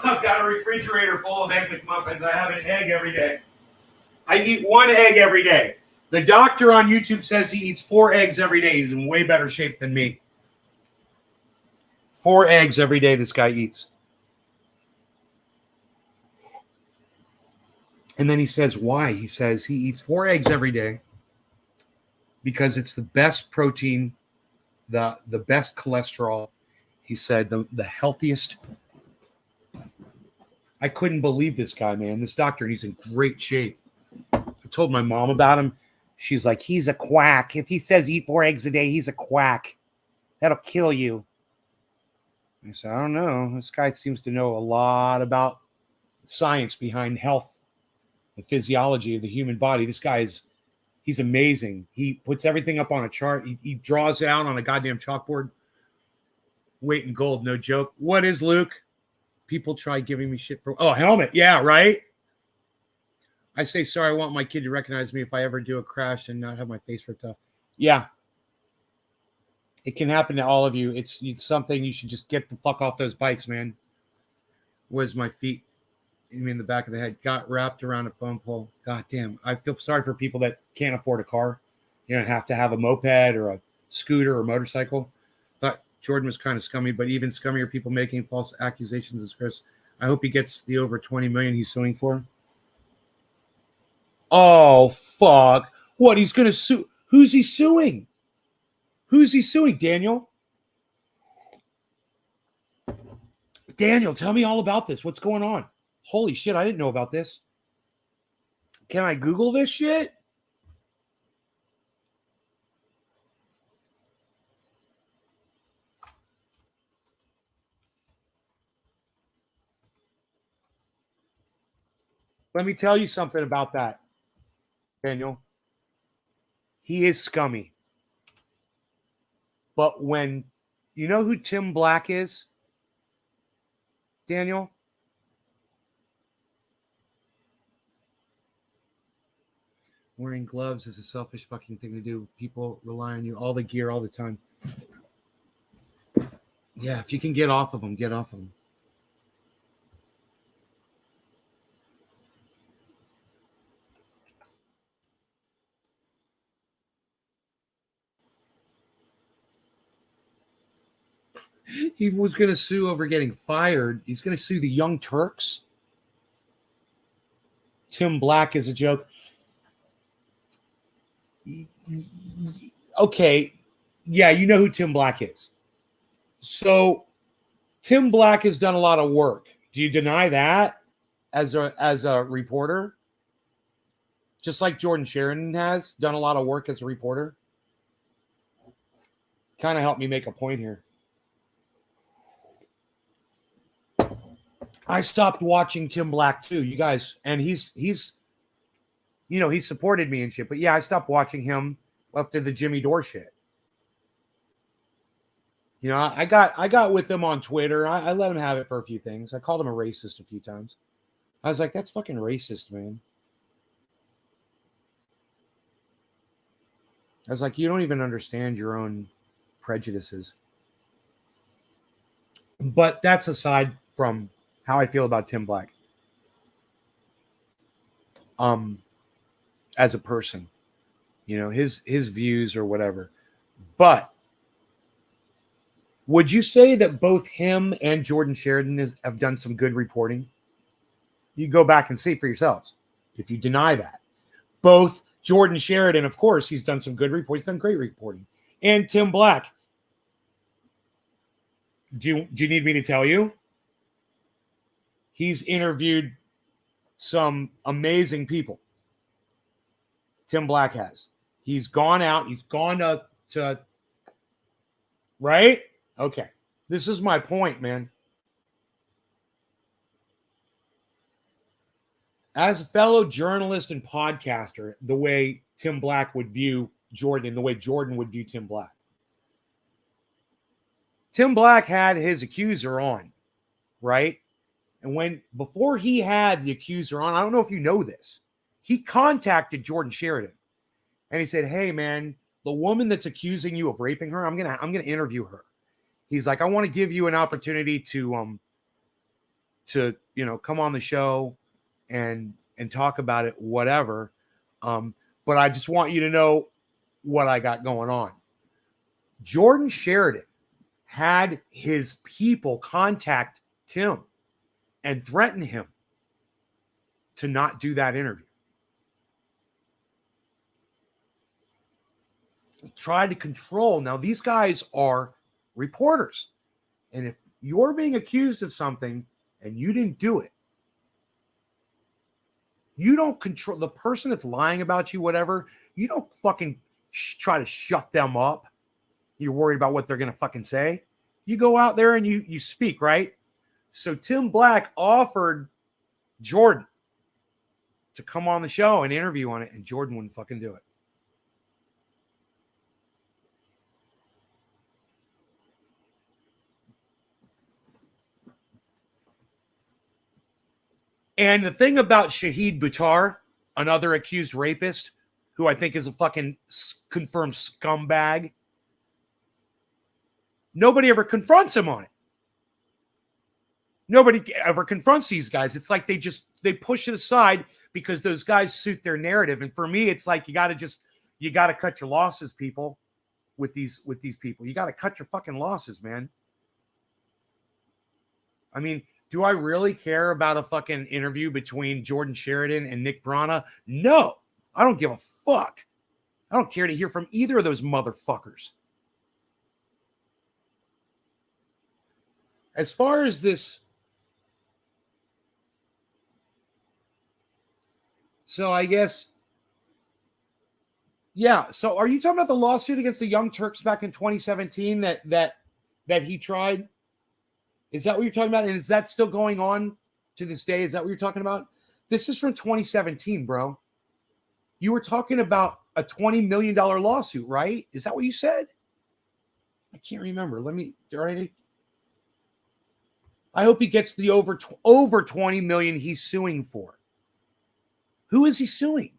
I've got a refrigerator full of Egg McMuffins. I have an egg every day. I eat 1 egg every day. The doctor on YouTube says he eats 4 eggs every day. He's in way better shape than me. 4 eggs every day this guy eats. And then he says why. He says he eats 4 eggs every day because it's the best protein, the best cholesterol. He said the healthiest. I couldn't believe this guy, man. This doctor, and he's in great shape. I told my mom about him. She's like, he's a quack. If he says eat 4 eggs a day, he's a quack. That'll kill you. I said, I don't know. This guy seems to know a lot about science behind health, the physiology of the human body. This guy he's amazing. He puts everything up on a chart. He draws it out on a goddamn chalkboard. Weight in gold, no joke. What is Luke? People try giving me shit for, helmet. Yeah, right? I say, sorry, I want my kid to recognize me if I ever do a crash and not have my face ripped off. Yeah. It can happen to all of you. It's something you should just get the fuck off those bikes, man. Where's my feet? You mean the back of the head? Got wrapped around a phone pole. God damn. I feel sorry for people that can't afford a car. You don't have to have a moped or a scooter or motorcycle. Thought Jordan was kind of scummy, but even scummier people making false accusations is Chris. I hope he gets the over 20 million he's suing for. Oh, fuck. What, he's going to sue? Who's he suing? Who's he suing, Daniel? Daniel, tell me all about this. What's going on? Holy shit, I didn't know about this. Can I Google this shit? Let me tell you something about that, Daniel. He is scummy. But when you know who Tim Black is, Daniel? Wearing gloves is a selfish fucking thing to do. People rely on you, all the gear, all the time. Yeah, if you can get off of them, get off of them. He was going to sue over getting fired. He's going to sue the Young Turks. Tim Black is a joke. Okay. Yeah, you know who Tim Black is. So Tim Black has done a lot of work. Do you deny that as a reporter? Just like Jordan Sheridan has done a lot of work as a reporter. Kind of helped me make a point here. I stopped watching Tim Black too, you guys, and he's you know, he supported me and shit. But yeah, I stopped watching him after the Jimmy Dore shit. You know, I got with him on Twitter. I let him have it for a few things. I called him a racist a few times. I was like, that's fucking racist, man. I was like, you don't even understand your own prejudices. But that's aside from how I feel about Tim Black. As a person, you know, his views or whatever. But would you say that both him and Jordan Sheridan have done some good reporting? You go back and see for yourselves if you deny that. Both Jordan Sheridan, of course, he's done some good reporting. He's done great reporting. And Tim Black. Do you need me to tell you? He's interviewed some amazing people. Tim Black has. He's gone out. He's gone to right? Okay. This is my point, man. As a fellow journalist and podcaster, the way Tim Black would view Jordan, the way Jordan would view Tim Black. Tim Black had his accuser on, right? And before he had the accuser on, I don't know if you know this, he contacted Jordan Sheridan and he said, hey man, the woman that's accusing you of raping her, I'm gonna interview her. He's like, I want to give you an opportunity to you know, come on the show and talk about it, whatever. But I just want you to know what I got going on. Jordan Sheridan had his people contact Tim and threaten him to not do that interview. He tried to control. Now, these guys are reporters. And if you're being accused of something and you didn't do it, you don't control the person that's lying about you, whatever. You don't fucking try to shut them up. You're worried about what they're going to fucking say. You go out there and you speak, right? So Tim Black offered Jordan to come on the show and interview on it, and Jordan wouldn't fucking do it. And the thing about Shahid Buttar, another accused rapist, who I think is a fucking confirmed scumbag, nobody ever confronts him on it. Nobody ever confronts these guys. It's like they push it aside because those guys suit their narrative. And for me, it's like you got to cut your losses, people, with these people. You got to cut your fucking losses, man. I mean, do I really care about a fucking interview between Jordan Sheridan and Nick Brana? No, I don't give a fuck. I don't care to hear from either of those motherfuckers. As far as this, so I guess, yeah. So are you talking about the lawsuit against the Young Turks back in 2017 that he tried? Is that what you're talking about? And is that still going on to this day? Is that what you're talking about? This is from 2017, bro. You were talking about a $20 million lawsuit, right? Is that what you said? I can't remember. I hope he gets the over 20 million he's suing for. Who is he suing?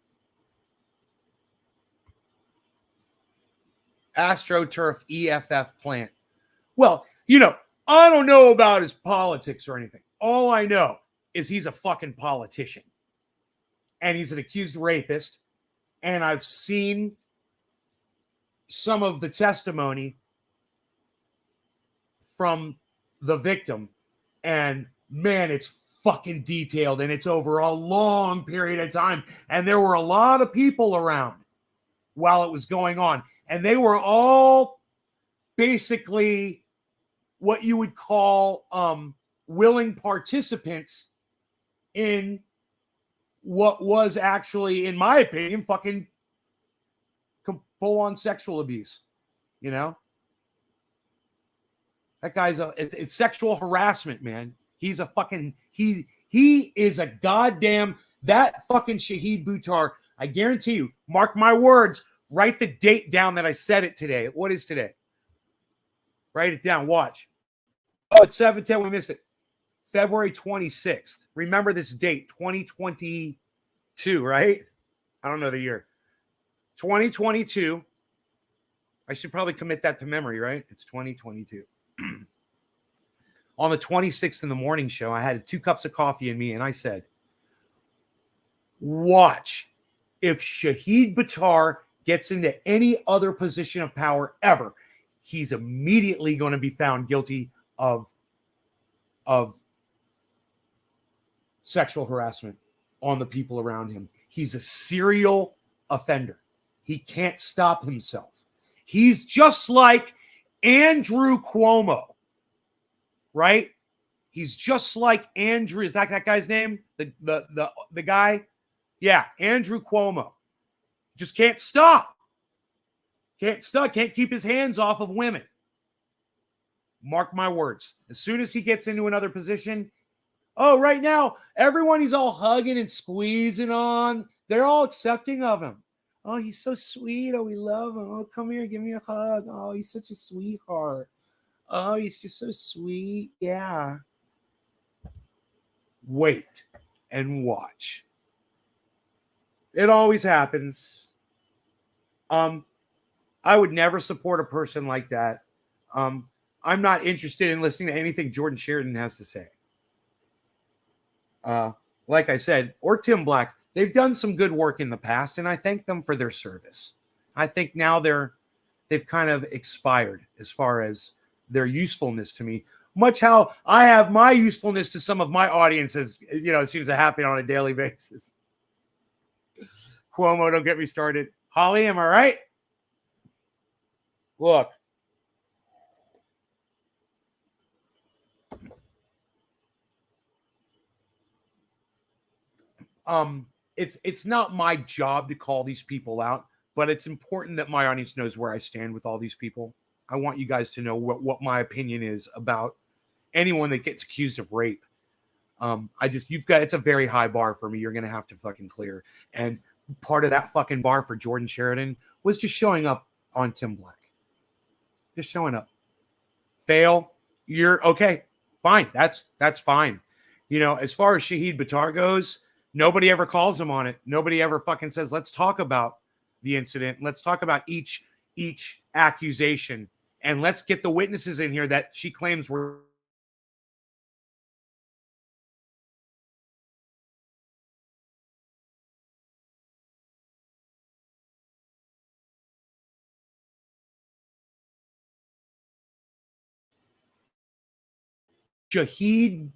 AstroTurf EFF plant. Well, you know, I don't know about his politics or anything. All I know is he's a fucking politician. And he's an accused rapist. And I've seen some of the testimony from the victim, and man, it's fucking detailed, and it's over a long period of time, and there were a lot of people around while it was going on, and they were all basically what you would call willing participants in what was actually, in my opinion, fucking full-on sexual abuse. You know, that guy's it's sexual harassment, man. He's a fucking he is a goddamn, that fucking Shahid Buttar. I guarantee you, mark my words, write the date down that I said it today. What is today? Write it down. Watch. Oh, it's 7/10. We missed it. February 26th. Remember this date, 2022, right? I don't know the year. 2022. I should probably commit that to memory, right? It's 2022. On the 26th in the morning show, I had 2 cups of coffee in me, and I said, watch if Shahid Buttar gets into any other position of power ever, he's immediately going to be found guilty of sexual harassment on the people around him. He's a serial offender. He can't stop himself. He's just like Andrew Cuomo, right? He's just like Andrew. Is that guy's name? The guy? Yeah, Andrew Cuomo. Just can't stop. Can't stop. Can't keep his hands off of women. Mark my words. As soon as he gets into another position, oh, right now, everyone he's all hugging and squeezing on, they're all accepting of him. Oh, he's so sweet. Oh, we love him. Oh, come here, give me a hug. Oh, he's such a sweetheart. Oh, he's just so sweet. Yeah. Wait and watch. It always happens. I would never support a person like that. I'm not interested in listening to anything Jordan Sheridan has to say. Like I said, or Tim Black, they've done some good work in the past, and I thank them for their service. I think now they've kind of expired as far as their usefulness to me. Much how I have my usefulness to some of my audiences, it seems to happen on a daily basis. Cuomo, don't get me started. Holly, am I right? Look. It's not my job to call these people out, but it's important that my audience knows where I stand with all these people. I want you guys to know what my opinion is about anyone that gets accused of rape. It's a very high bar for me. You're going to have to fucking clear. And part of that fucking bar for Jordan Sheridan was just showing up on Tim Black. Just showing up. Fail. You're okay. Fine. That's fine. As far as Shahid Buttar goes, nobody ever calls him on it. Nobody ever fucking says, let's talk about the incident. Let's talk about each accusation. And let's get the witnesses in here that she claims were. Shahid.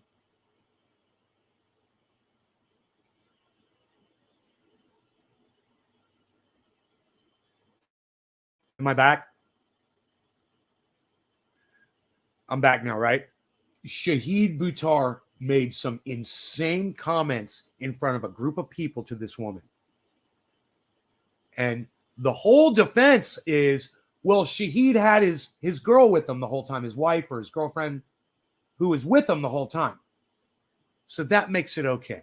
Am I back? I'm back now, right? Shahid Buttar made some insane comments in front of a group of people to this woman. And the whole defense is, well, Shahid had his girl with him the whole time, his wife or his girlfriend, who was with him the whole time. So that makes it okay.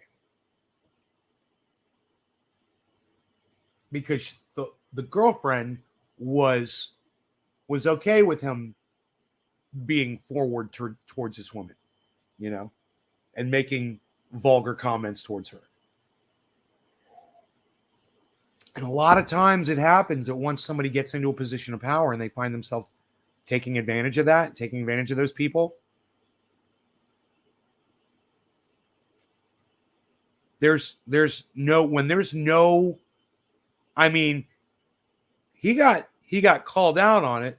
Because the girlfriend was okay with him being forward towards this woman, and making vulgar comments towards her. And a lot of times it happens that once somebody gets into a position of power and they find themselves taking advantage of that, taking advantage of those people, there's no, I mean, he got called out on it,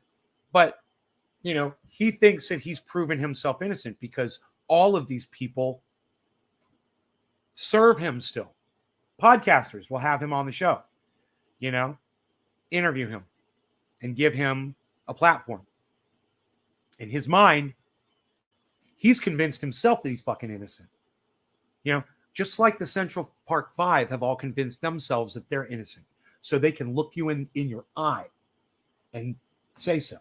but he thinks that he's proven himself innocent because all of these people serve him still. Podcasters will have him on the show, interview him and give him a platform. In his mind, he's convinced himself that he's fucking innocent. Just like the Central Park Five have all convinced themselves that they're innocent. So they can look you in your eye and say so,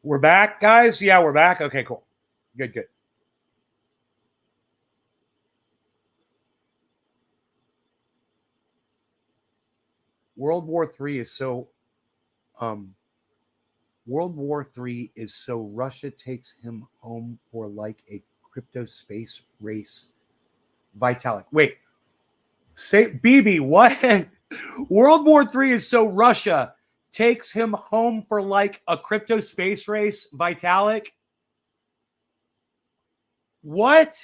We're back, guys. Yeah, we're back. Okay, cool. Good. World War III is so Russia takes him home for like a crypto space race. Vitalik. Wait. Say BB, what? World War III is so Russia takes him home for like a crypto space race. Vitalik. What?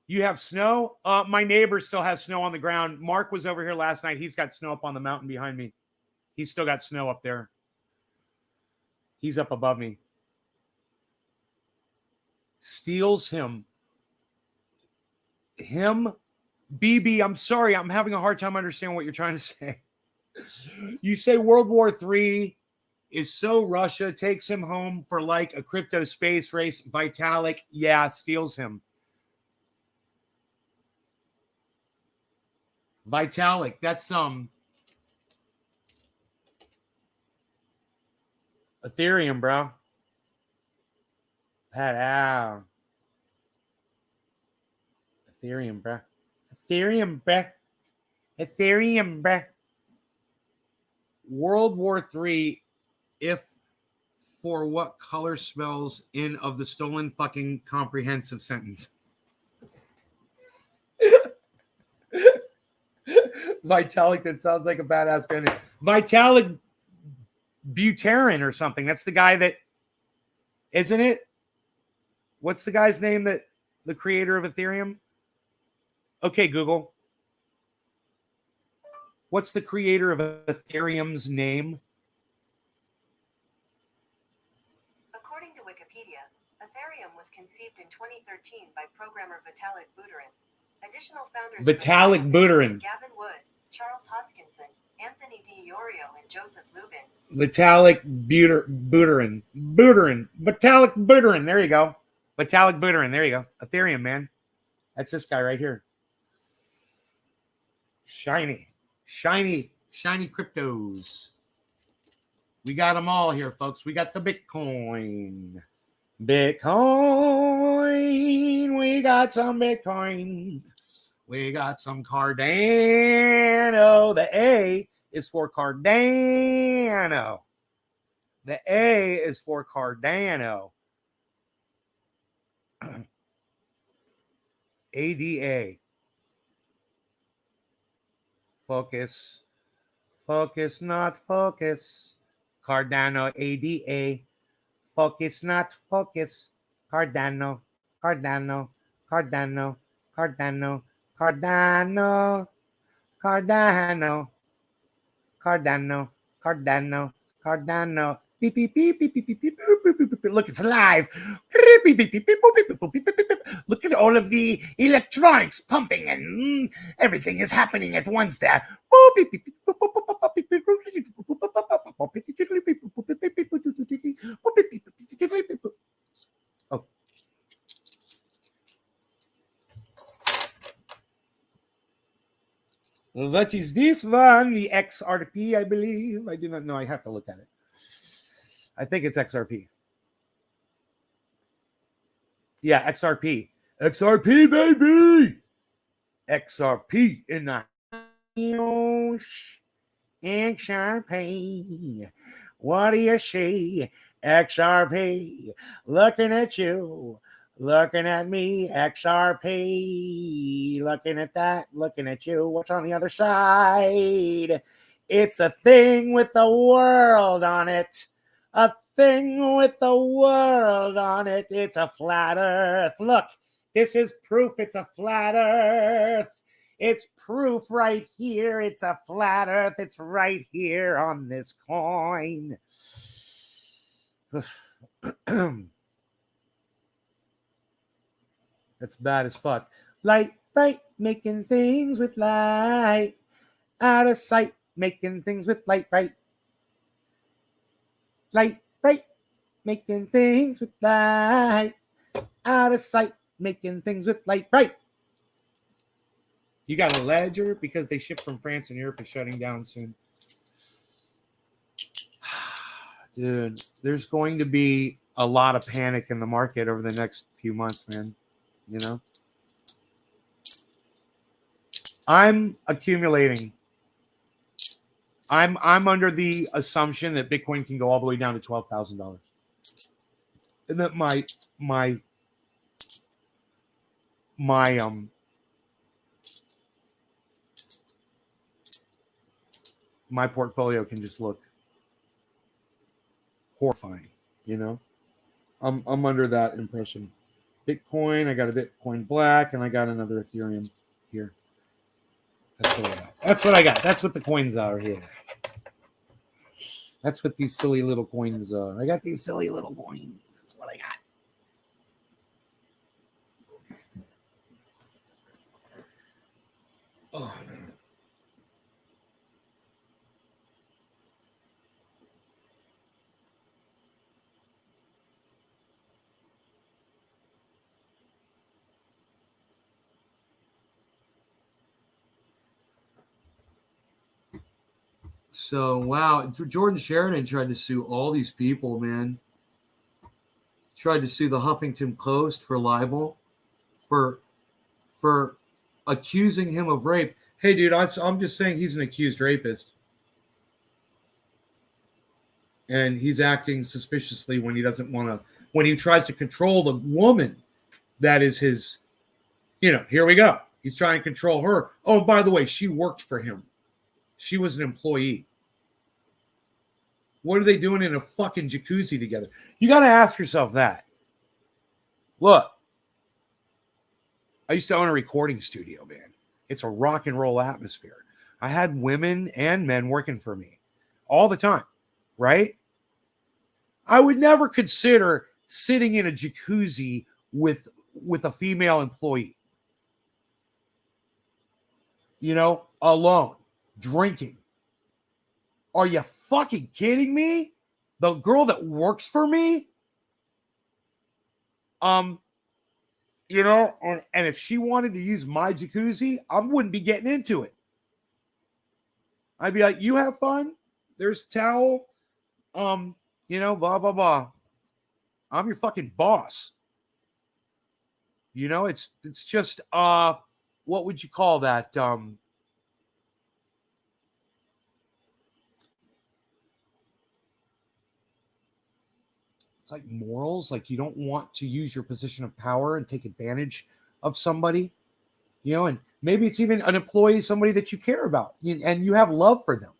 You have snow? My neighbor still has snow on the ground. Mark was over here last night. He's got snow up on the mountain behind me. He's still got snow up there. He's up above me. Steals him. BB, I'm sorry. I'm having a hard time understanding what you're trying to say. You say World War III is so Russia takes him home for like a crypto space race. Vitalik, yeah, steals him. Vitalik, that's Ethereum, bro. Ethereum, bro. Ethereum, bro. World War III, if for what color smells in of the stolen fucking comprehensive sentence. Vitalik, that sounds like a badass band. Vitalik Buterin or something. That's the guy that, isn't it? What's the guy's name that the creator of Ethereum? Okay, Google. What's the creator of Ethereum's name? According to Wikipedia, Ethereum was conceived in 2013 by programmer Vitalik Buterin. Additional founders Vitalik Buterin. Gavin Wood, Charles Hoskinson, Anthony DiIorio, and Joseph Lubin. Vitalik Buterin. Vitalik Buterin. There you go. Vitalik Buterin. There you go. Ethereum, man. That's this guy right here. Shiny cryptos. We got them all here, folks. We got the Bitcoin. We got some Bitcoin. We got some Cardano. The A is for Cardano. The A is for Cardano. ADA. Focus, not focus. Cardano, ADA. Focus, not focus. Cardano. Beep, beep, beep, beep, beep, beep, beep, beep, beep, beep, beep. Look, it's live. Beep, beep, beep, beep, beep, beep, beep, beep, beep, beep. Look at all of the electronics pumping and everything is happening at once there. Oh. What is this one? The XRP, I believe. I do not know. I have to look at it. I think it's XRP. Yeah, XRP. XRP, baby. XRP in the XRP. What do you see? XRP. Looking at you. Looking at me. XRP. Looking at that. Looking at you. What's on the other side? It's a thing with the world on it. A thing with the world on it. It's a flat earth. Look, this is proof it's a flat earth. It's proof right here. It's a flat earth. It's right here on this coin. That's bad as fuck. Light, bright, making things with light. Out of sight, making things with light, bright. Light, bright, making things with light. Out of sight, making things with light, bright. You got a ledger because they ship from France and Europe is shutting down soon. Dude, there's going to be a lot of panic in the market over the next few months, man. You know? I'm accumulating. I'm under the assumption that Bitcoin can go all the way down to $12,000. And that my portfolio can just look horrifying, you know? I'm under that impression. Bitcoin, I got a Bitcoin Black, and I got another Ethereum here. That's what I got. That's what I got. That's what the coins are here. That's what these silly little coins are. I got these silly little coins. That's what I got. Oh, man. So, wow. Jordan Sheridan tried to sue all these people, man. Tried to sue the Huffington Post for libel, for accusing him of rape. Hey, dude, I'm just saying he's an accused rapist. And he's acting suspiciously when he doesn't want to, when he tries to control the woman that is his, here we go. He's trying to control her. Oh, by the way, she worked for him. She was an employee. What are they doing in a fucking jacuzzi together? You got to ask yourself that. Look, I used to own a recording studio, man. It's a rock and roll atmosphere. I had women and men working for me all the time, right? I would never consider sitting in a jacuzzi with a female employee. Alone, drinking. Are you fucking kidding me? The girl that works for me? And if she wanted to use my jacuzzi, I wouldn't be getting into it. I'd be like, you have fun. There's a towel. Blah, blah, blah. I'm your fucking boss. It's just, what would you call that? It's like morals. Like you don't want to use your position of power and take advantage of somebody, and maybe it's even an employee, somebody that you care about and you have love for them.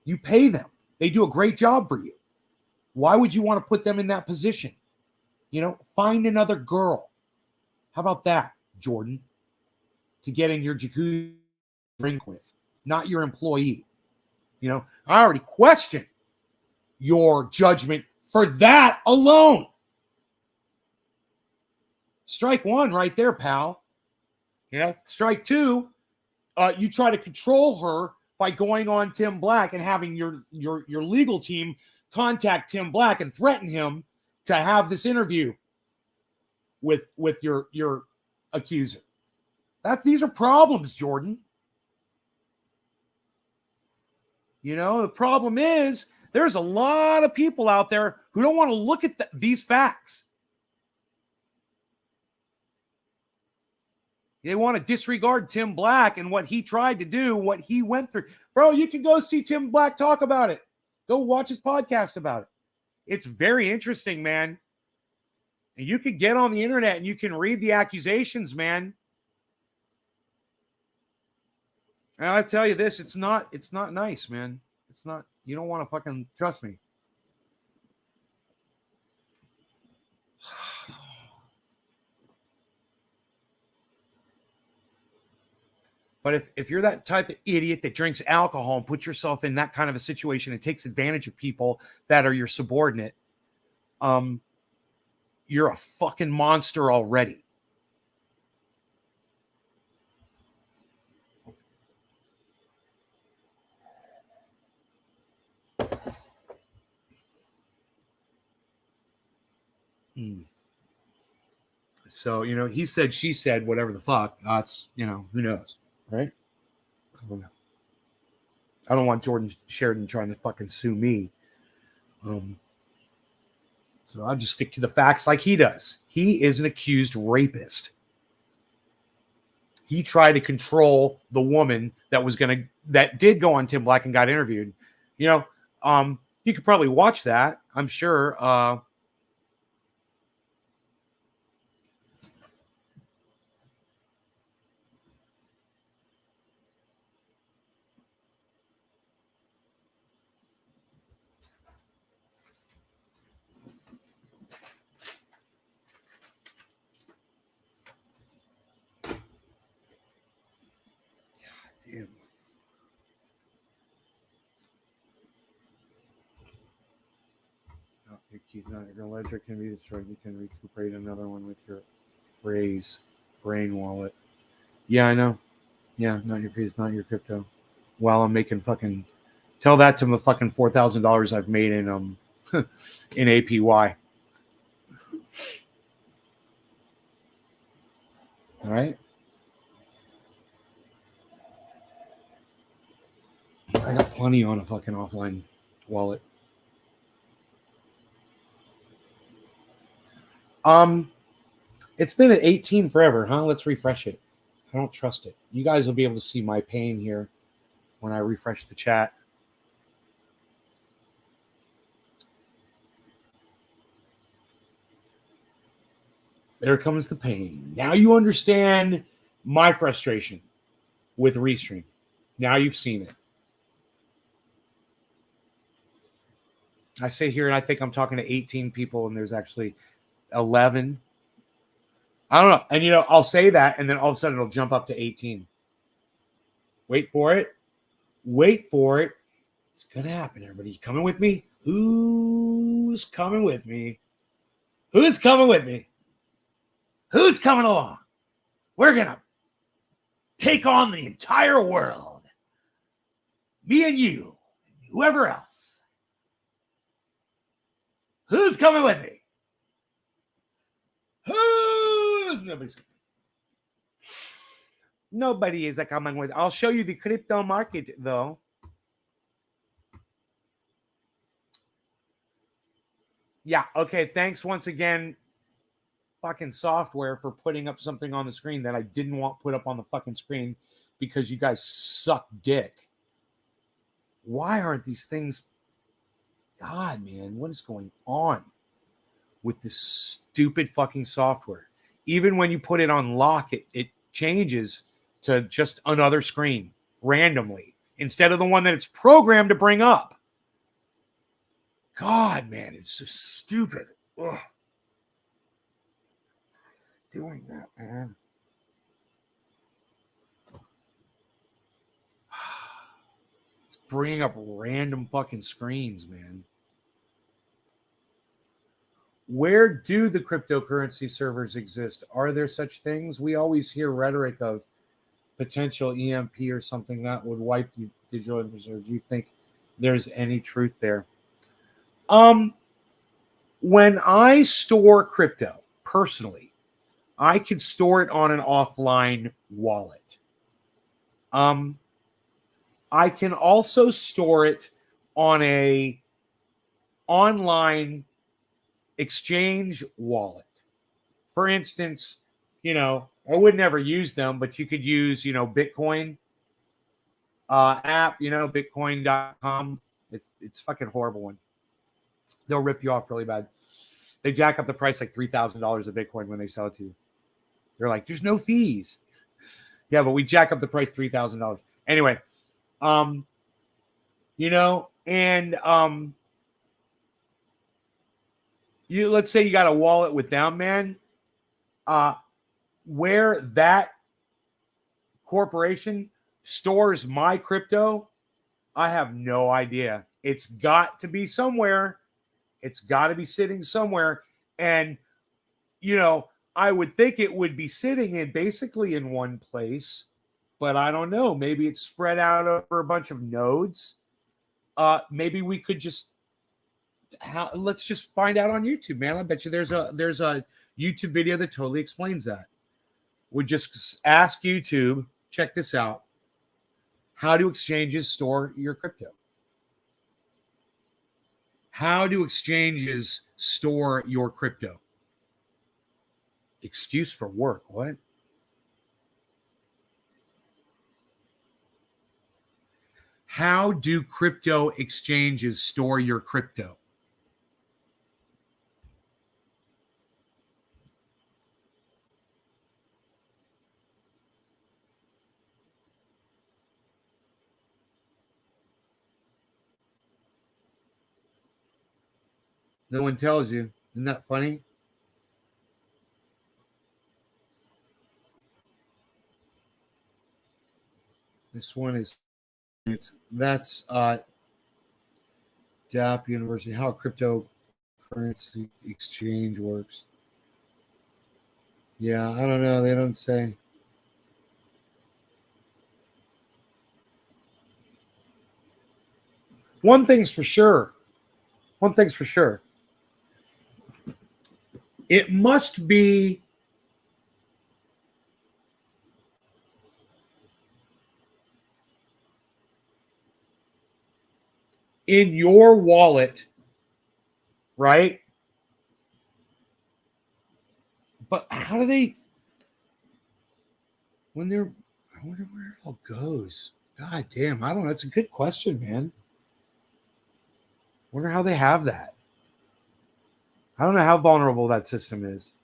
You pay them. They do a great job for you. Why would you want to put them in that position? Find another girl. How about that, Jordan? To get in your jacuzzi drink with, not your employee. I already questioned your judgment for that alone. Strike one right there, pal. Strike two, you try to control her by going on Tim Black and having your legal team contact Tim Black and threaten him to have this interview with your accuser. These are problems, Jordan. The problem is there's a lot of people out there who don't want to look at these facts. They want to disregard Tim Black and what he tried to do, what he went through. Bro, you can go see Tim Black talk about it. Go watch his podcast about it. It's very interesting, man. And you can get on the internet and you can read the accusations, man. And I tell you this, it's not nice, man. It's not, you don't want to fucking trust me. But if you're that type of idiot that drinks alcohol and puts yourself in that kind of a situation and takes advantage of people that are your subordinate, you're a fucking monster already. So, he said, she said, whatever the fuck. It's, who knows, right? I don't know. I don't want Jordan Sheridan trying to fucking sue me. So I'll just stick to the facts like he does. He is an accused rapist. He tried to control the woman that did go on Tim Black and got interviewed. You could probably watch that, I'm sure. Damn. Your key's not your ledger can be destroyed. You can recuperate another one with your phrase brain wallet. Yeah, I know. Yeah, not your keys, not your crypto. While I'm making fucking tell that to the fucking $4,000 I've made in in APY. All right. I got plenty on a fucking offline wallet. It's been at 18 forever, huh? Let's refresh it. I don't trust it. You guys will be able to see my pain here when I refresh the chat. There comes the pain. Now you understand my frustration with Restream. Now you've seen it. I say here, and I think I'm talking to 18 people, and there's actually 11. I don't know. And, I'll say that, and then all of a sudden it'll jump up to 18. Wait for it. Wait for it. It's going to happen, everybody. You coming with me? Who's coming with me? Who's coming with me? Who's coming along? We're going to take on the entire world. Me and you, and whoever else. Who's coming with me? Nobody is coming with. I'll show you the crypto market, though. Yeah, okay. Thanks once again, fucking software, for putting up something on the screen that I didn't want put up on the fucking screen because you guys suck dick. Why aren't these things? God, man, what is going on with this stupid fucking software? Even when you put it on lock, it changes to just another screen randomly instead of the one that it's programmed to bring up. God, man, it's just stupid. Ugh. Doing that, man. It's bringing up random fucking screens, man. Where do the cryptocurrency servers exist? Are there such things? We always hear rhetoric of potential EMP or something that would wipe the digital infrastructure. Do you think there's any truth there? When I store crypto, personally, I could store it on an offline wallet. I can also store it on a online exchange wallet. For instance, I would never use them, but you could use, Bitcoin app, bitcoin.com. It's fucking horrible one. They'll rip you off really bad. They jack up the price like $3,000 of Bitcoin when they sell it to you. They're like, there's no fees. Yeah, but we jack up the price $3,000. Anyway, let's say you got a wallet with them, man. Where that corporation stores my crypto, I have no idea. It's got to be somewhere. It's got to be sitting somewhere. And, you know, I would think it would be sitting in basically in one place, but I don't know. Maybe it's spread out over a bunch of nodes. Maybe we could just let's just find out on YouTube, man. I bet you there's a YouTube video that totally explains that. Would just ask YouTube, check this out. How do exchanges store your crypto? How do exchanges store your crypto? Excuse for work. What? How do crypto exchanges store your crypto? No one tells you. Isn't that funny? This one is that's DAP University, how cryptocurrency exchange works. Yeah, I don't know. They don't say. One thing's for sure. It must be in your wallet, right? But how do they, when they're, I wonder where it all goes. God damn, I don't know. That's a good question, man. Wonder how they have that. I don't know how vulnerable that system is.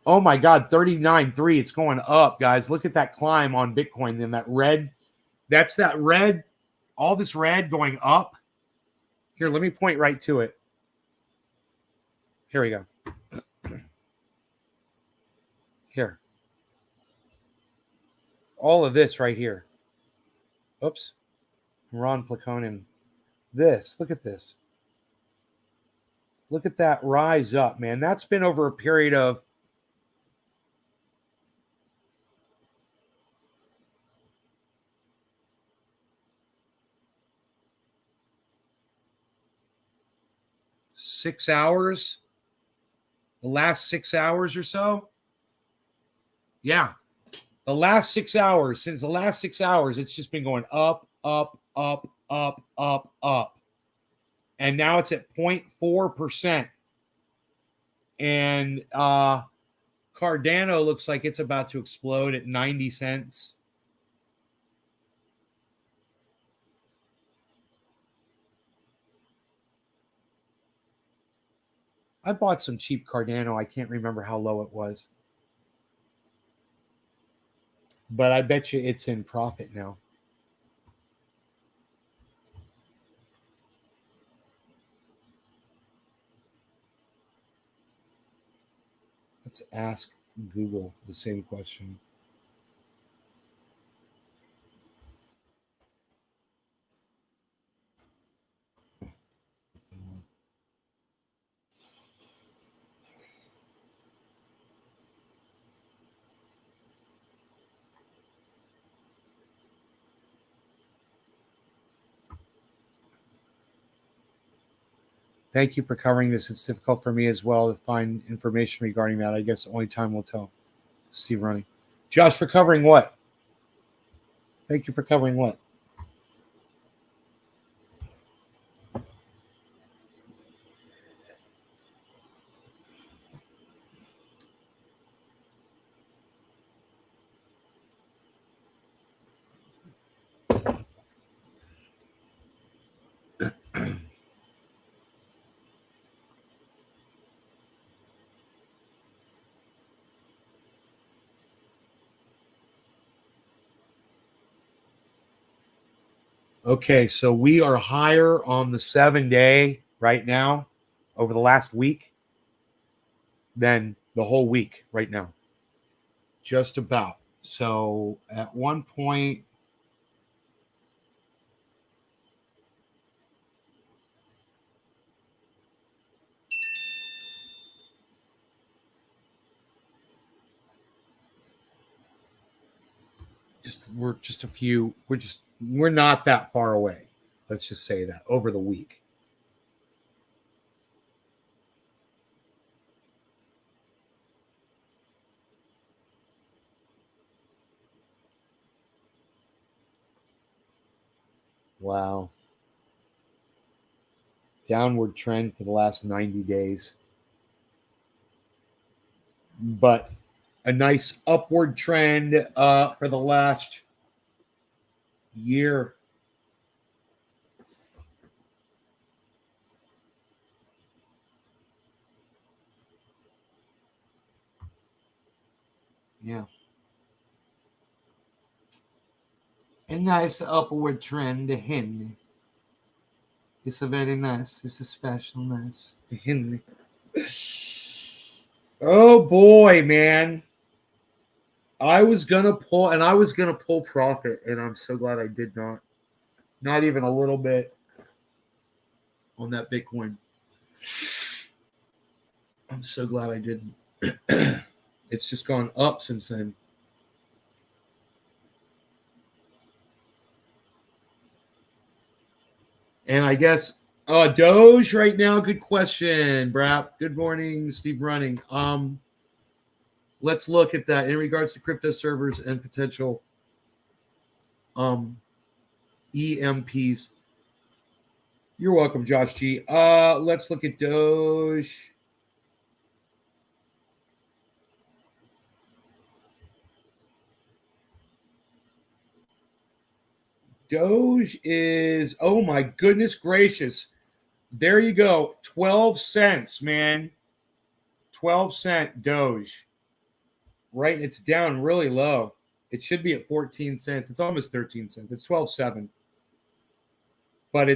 Oh my God, 39.3. It's going up, guys. Look at that climb on Bitcoin. Then that red, that's that red, all this red going up. Here, let me point right to it. Here we go. Here. All of this right here. Oops. Ron Plakonin. This, look at this. Look at that rise up, man. That's been over a period of six hours. The last 6 hours or so. Yeah. The last 6 hours, since the last 6 hours, it's just been going up, up, up, up, up, up. And now it's at 0.4%. And Cardano looks like it's about to explode at 90 cents. I bought some cheap Cardano. I can't remember how low it was. But I bet you it's in profit now. Let's ask Google the same question. Thank you for covering this. It's difficult for me as well to find information regarding that. I guess only time will tell. Steve Ronnie. Josh, for covering what? Thank you for covering what? Okay, so we are higher on the 7-day right now over the last week than the whole week right now. Just about. So at one point, we're not that far away. Let's just say that over the week. Wow. Downward trend for the last 90 days. But a nice upward trend for the last year. Yeah. A nice upward trend. It's a very nice. It's a special nice. Oh boy, man. I was gonna pull profit, and I'm so glad I did not. Not even a little bit on that Bitcoin. I'm so glad I didn't. It's just gone up since then. And I guess Doge right now, good question, Brap. Good morning, Steve Running. Let's look at that in regards to crypto servers and potential EMPs. You're welcome, Josh G. Let's look at Doge. Doge is, oh my goodness gracious. There you go. 12 cents, man. 12-cent Doge. Right? It's down really low. It should be at 14 cents. It's almost 13 cents. It's 12.7. But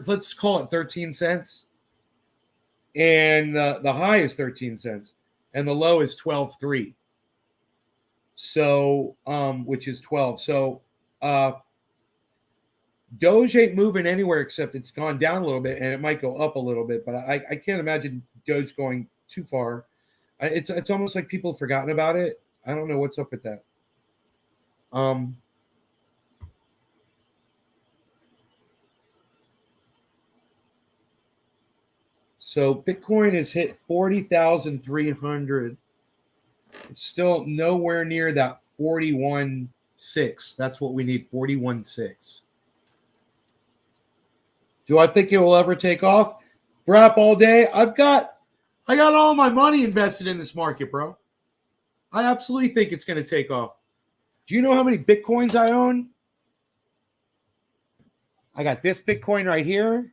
let's call it 13 cents. And the high is 13 cents. And the low is 12.3. So, which is 12. So, Doge ain't moving anywhere except it's gone down a little bit, and it might go up a little bit, but I can't imagine Doge going too far. It's almost like people have forgotten about it. I don't know what's up with that. So Bitcoin has hit 40,300. It's still nowhere near that 41.6. That's what we need, 41.6. Do I think it will ever take off? Brap all day. I got all my money invested in this market, bro. I absolutely think it's going to take off. Do you know how many Bitcoins I own? I got this Bitcoin right here.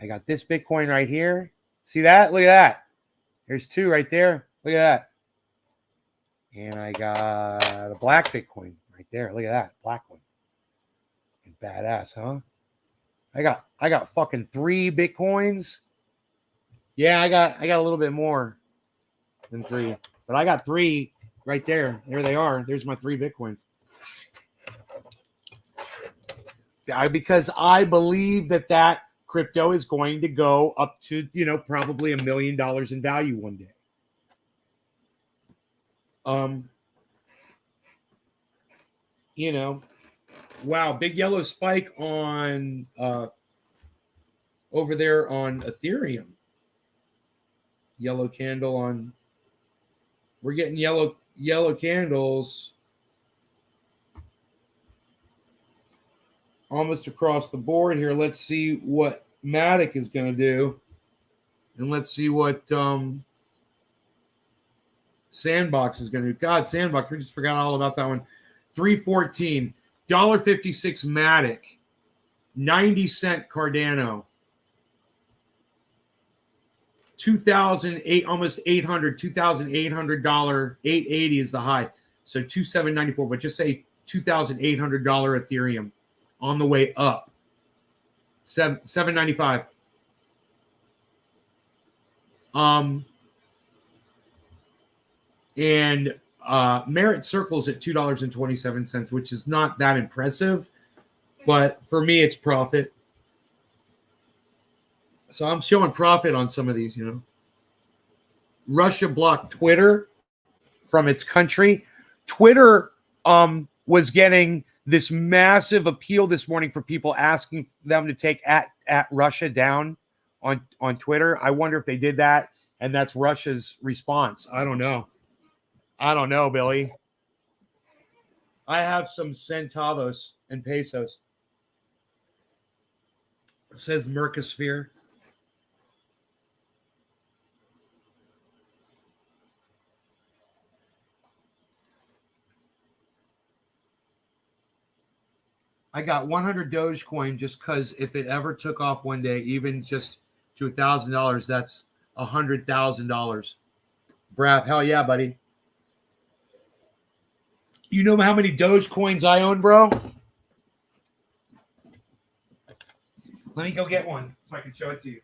I got this Bitcoin right here. See that? Look at that. There's two right there. Look at that. And I got a black Bitcoin right there. Look at that. Black one. And badass, huh? I got fucking 3 Bitcoins. Yeah, I got a little bit more than 3. But I got 3 right there. There they are. There's my 3 Bitcoins. Because I believe that crypto is going to go up to, probably $1 million in value one day. Wow, big yellow spike on over there on Ethereum. Yellow candle on. We're getting yellow candles almost across the board here. Let's see what Matic is going to do. And let's see what Sandbox is going to do. God, Sandbox, we just forgot all about that one. 314, $1.56 Matic, 90-cent Cardano, 2,008, almost $800, $2,800, $880 is the high. So 2,794, but just say $2,800 Ethereum on the way up. 795. And Merit Circle's at $2.27, which is not that impressive, but for me, it's profit. So I'm showing profit on some of these, you know. Russia blocked Twitter from its country. Twitter was getting this massive appeal this morning for people asking them to take at Russia down on Twitter. I wonder if they did that, and that's Russia's response. I don't know. Billy. I have some centavos and pesos. It says Mercosphere. I got 100 Dogecoin just because if it ever took off one day, even just to $1,000, that's $100,000. Brap, hell yeah, buddy. You know how many Dogecoins I own, bro? Let me go get one so I can show it to you.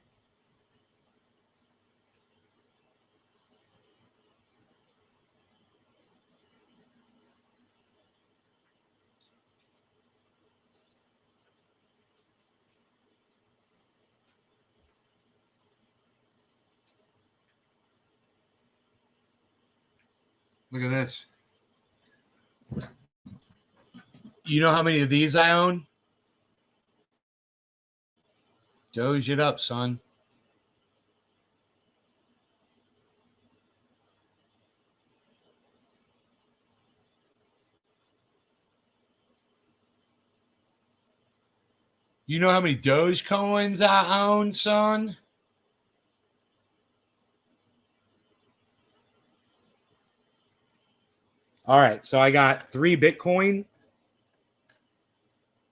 Look at this. You know how many of these I own? Doge it up, son. You know how many Dogecoins I own, son? All right, so I got 3 Bitcoin.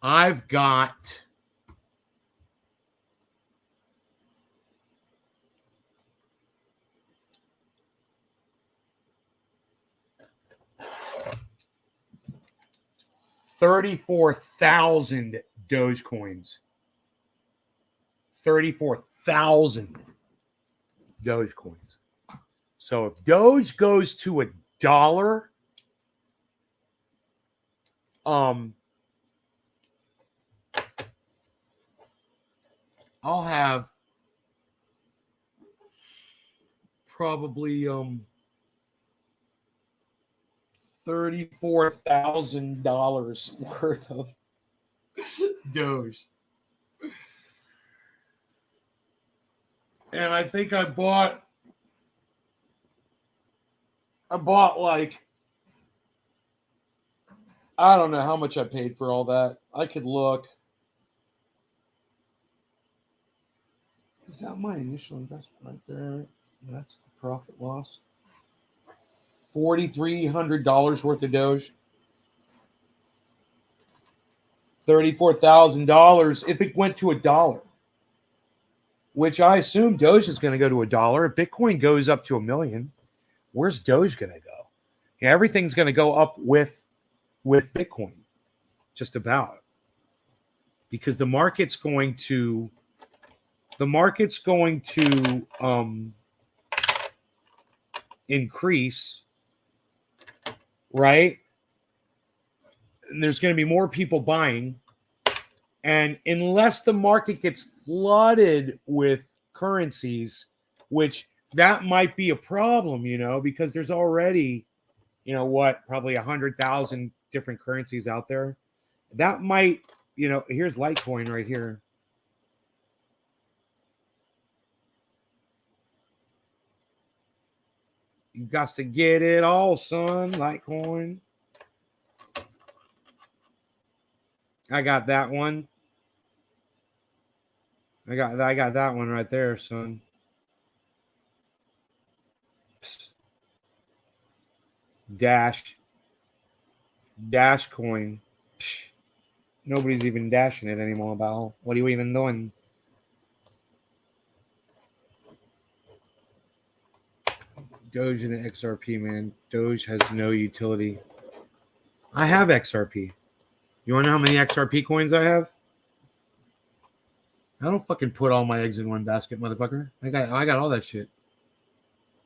I've got $34,000 Dogecoins. 34,000 Dogecoins. So if Doge goes to $1, I'll have probably $34,000 worth of Doge. And I think I bought like, I don't know how much I paid for all that. I could look. Is that my initial investment right there? That's the profit loss. $4,300 worth of Doge. $34,000 if it went to $1, which I assume Doge is going to go to $1. If Bitcoin goes up to $1 million, where's Doge going to go? Yeah, everything's going to go up with Bitcoin, just about, because the market's going to increase, right? And there's going to be more people buying, and unless the market gets flooded with currencies, which that might be a problem, you know, because there's already, you know what, probably 100,000 different currencies out there. That might, you know, here's Litecoin right here. You got to get it all, son. Litecoin. I got that one. I got that one right there, son. Dash coin. Psh. Nobody's even dashing it anymore, Bal. What are you even doing? Doge and XRP, man. Doge has no utility. I have XRP. You want to know how many XRP coins I have? I don't fucking put all my eggs in one basket, motherfucker. I got all that shit.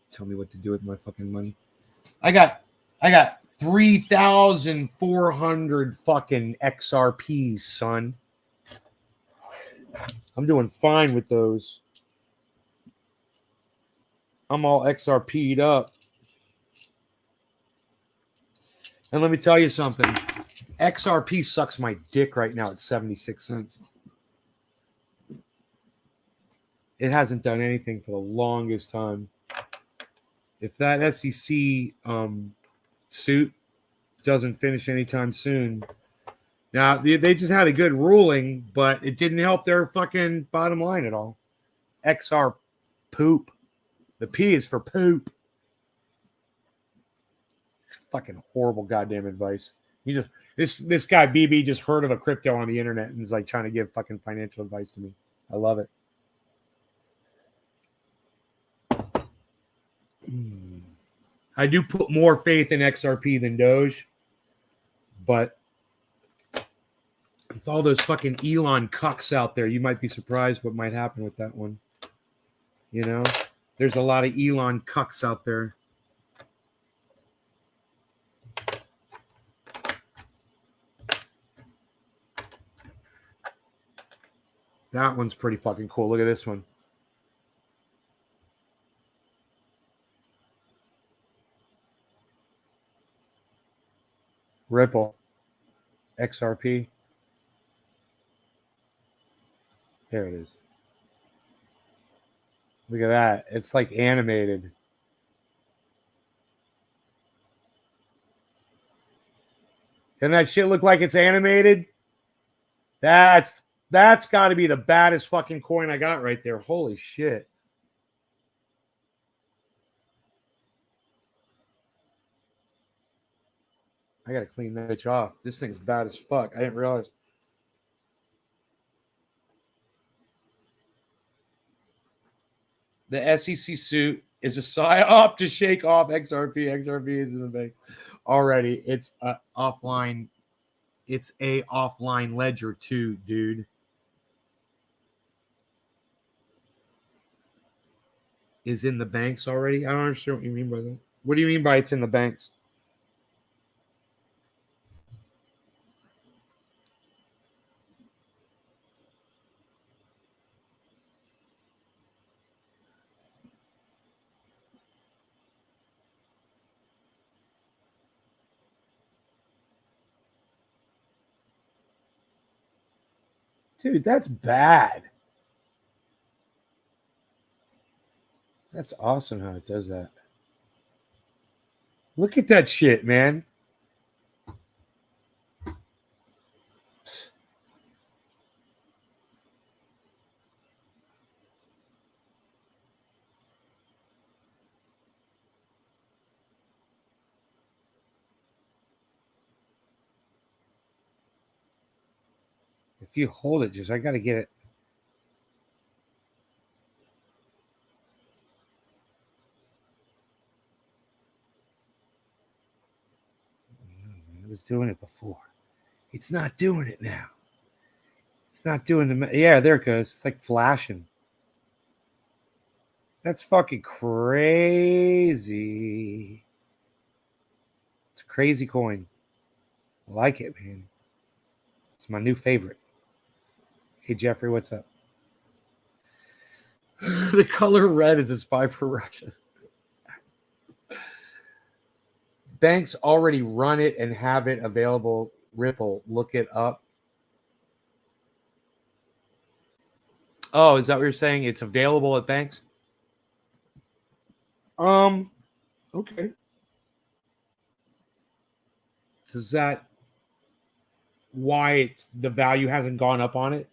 Tell me what to do with my fucking money. I got I got 3,400 fucking XRPs, son. I'm doing fine with those. I'm all XRP'd up. And let me tell you something. XRP sucks my dick right now at 76 cents. It hasn't done anything for the longest time. If that SEC suit doesn't finish anytime soon. Now, they just had a good ruling, but it didn't help their fucking bottom line at all. XR poop. The P is for poop. Fucking horrible goddamn advice. You just this guy BB just heard of a crypto on the internet and is like trying to give fucking financial advice to me. I love it. I do put more faith in XRP than Doge, but with all those fucking Elon cucks out there, you might be surprised what might happen with that one. You know, there's a lot of Elon cucks out there. That one's pretty fucking cool. Look at this one. Ripple. XRP. There it is. Look at that. It's like animated. Doesn't that shit look like it's animated? That's got to be the baddest fucking coin I got right there. Holy shit. I got to clean that bitch off. This thing's bad as fuck. I didn't realize. The SEC suit is a psyop to shake off XRP. XRP is in the bank already. It's offline. It's a offline ledger too, dude. Is in the banks already? I don't understand what you mean by that. What do you mean by it's in the banks? Dude, that's bad. That's awesome how it does that. Look at that shit, man. If you hold it, I got to get it. It was doing it before. It's not doing it now. It's not doing the... Yeah, there it goes. It's like flashing. That's fucking crazy. It's a crazy coin. I like it, man. It's my new favorite. Hey, Jeffrey, what's up? The color red is a spy for Russia. Banks already run it and have it available. Ripple, look it up. Oh, is that what you're saying? It's available at banks? Okay. Is that why the value hasn't gone up on it?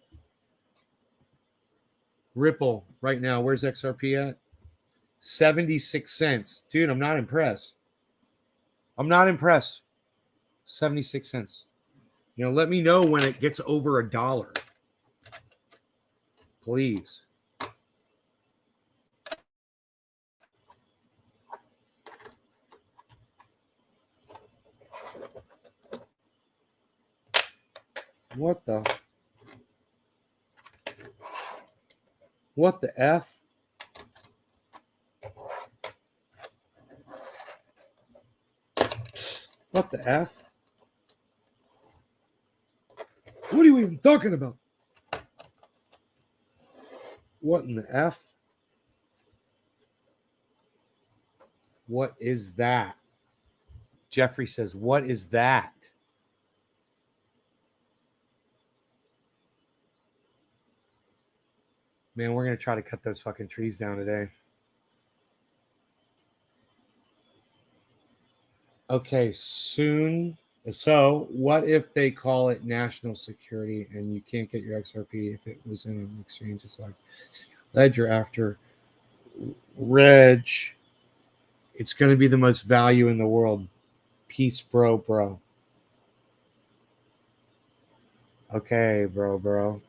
Ripple right now, where's XRP at? 76 cents. Dude, I'm not impressed. 76 cents. You know, let me know when it gets over $1. Please. What the F? What the F? What are you even talking about? What in the F? What is that? Jeffrey says, what is that? Man, we're going to try to cut those fucking trees down today. Okay, soon. So, what if they call it national security and you can't get your XRP if it was in an exchange? It's like Ledger after Reg. It's going to be the most value in the world. Peace, bro. Okay, bro.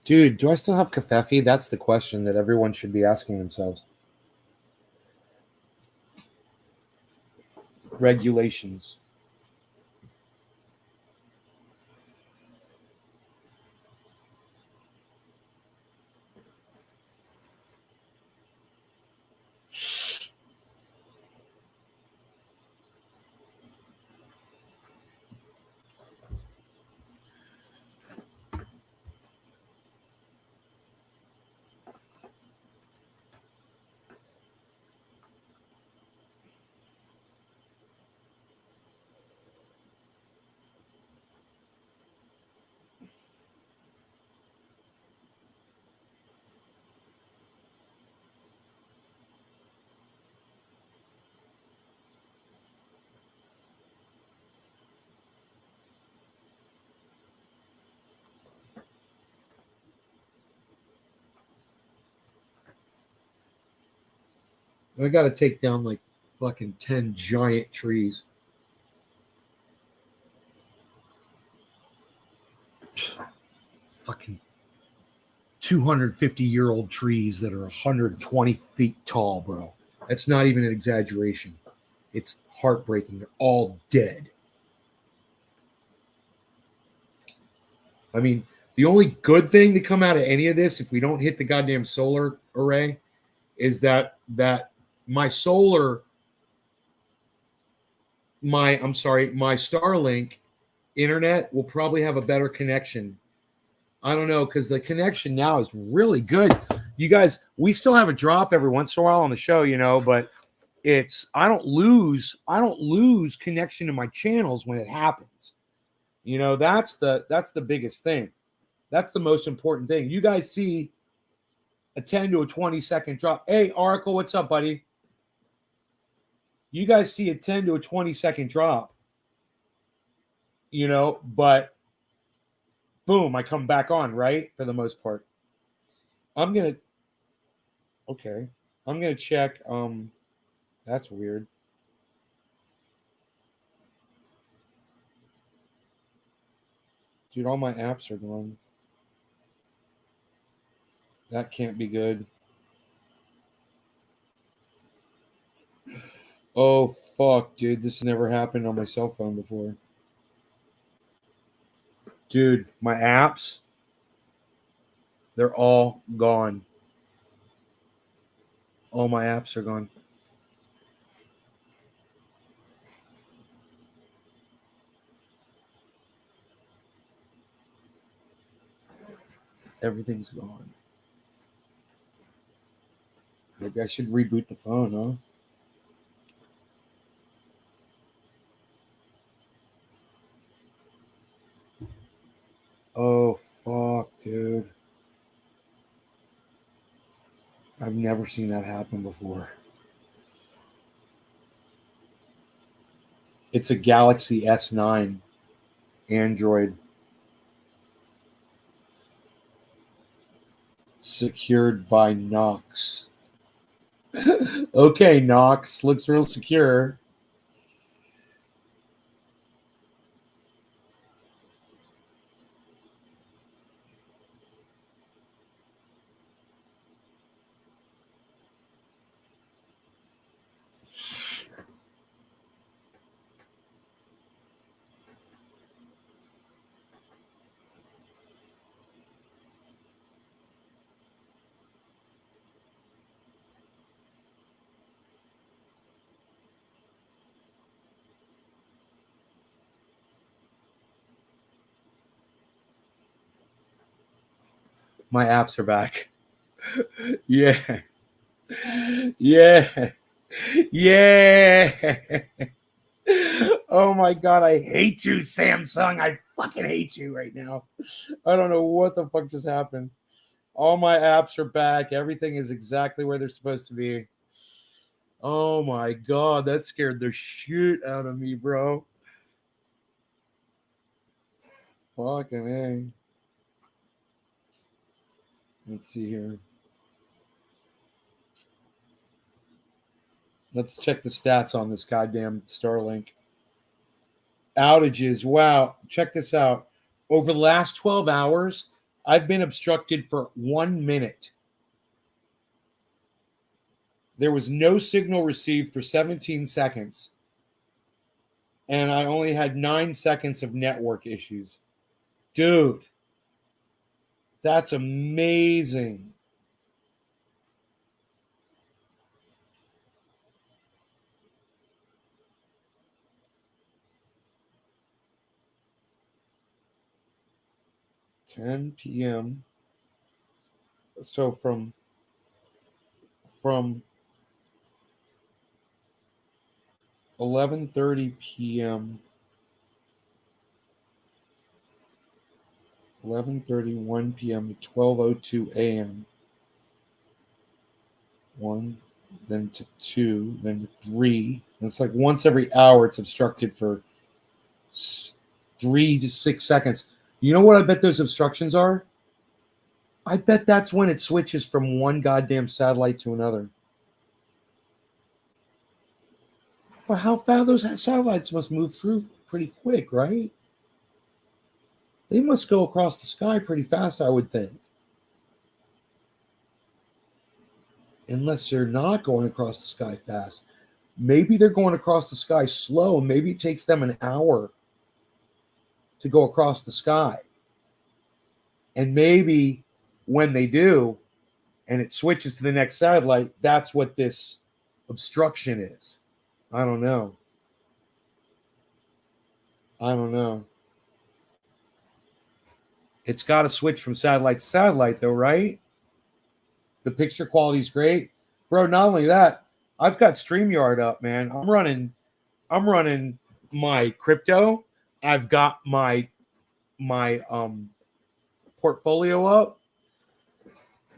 Dude, do I still have Kafefi? That's the question that everyone should be asking themselves. Regulations. I got to take down like fucking 10 giant trees. Fucking 250-year-old trees that are 120 feet tall, bro. That's not even an exaggeration. It's heartbreaking. They're all dead. I mean, the only good thing to come out of any of this, if we don't hit the goddamn solar array, is that my Starlink internet will probably have a better connection. I don't know, because the connection now is really good. You guys, we still have a drop every once in a while on the show, but I don't lose connection to my channels when it happens. That's the biggest thing. That's the most important thing. You guys see a 10 to a 20 second drop. Hey, Oracle, what's up, buddy? You guys see a 10 to a 20 second drop, but boom, I come back on, right? For the most part. I'm going to check. That's weird. Dude, all my apps are gone. That can't be good. Oh, fuck, dude. This has never happened on my cell phone before. Dude, my apps, they're all gone. All my apps are gone. Everything's gone. Maybe I should reboot the phone, huh? Oh, fuck, dude. I've never seen that happen before. It's a Galaxy S9 Android. Secured by Knox. Okay, Knox. Looks real secure. My apps are back. Yeah. Yeah. Yeah. Oh my God, I hate you, Samsung. I fucking hate you right now. I don't know what the fuck just happened. All my apps are back. Everything is exactly where they're supposed to be. Oh my God, that scared the shit out of me, bro. Fucking A. Let's see here. Let's check the stats on this goddamn Starlink. Outages. Wow. Check this out. Over the last 12 hours, I've been obstructed for 1 minute. There was no signal received for 17 seconds. And I only had 9 seconds of network issues. Dude, that's amazing. (10 p.m.) So from 11:30 p.m. 11:31 p.m. to 12:02 a.m. 1, then to 2, then to 3. And it's like once every hour it's obstructed for 3 to 6 seconds. You know what I bet those obstructions are? I bet that's when it switches from one goddamn satellite to another. Well, how fast those satellites must move through pretty quick, right? They must go across the sky pretty fast, I would think. Unless they're not going across the sky fast. Maybe they're going across the sky slow. Maybe it takes them an hour to go across the sky. And maybe when they do, and it switches to the next satellite, that's what this obstruction is. I don't know. It's got to switch from satellite to satellite, though, right? The picture quality is great, bro. Not only that, I've got StreamYard up, man. I'm running my crypto. I've got my portfolio up.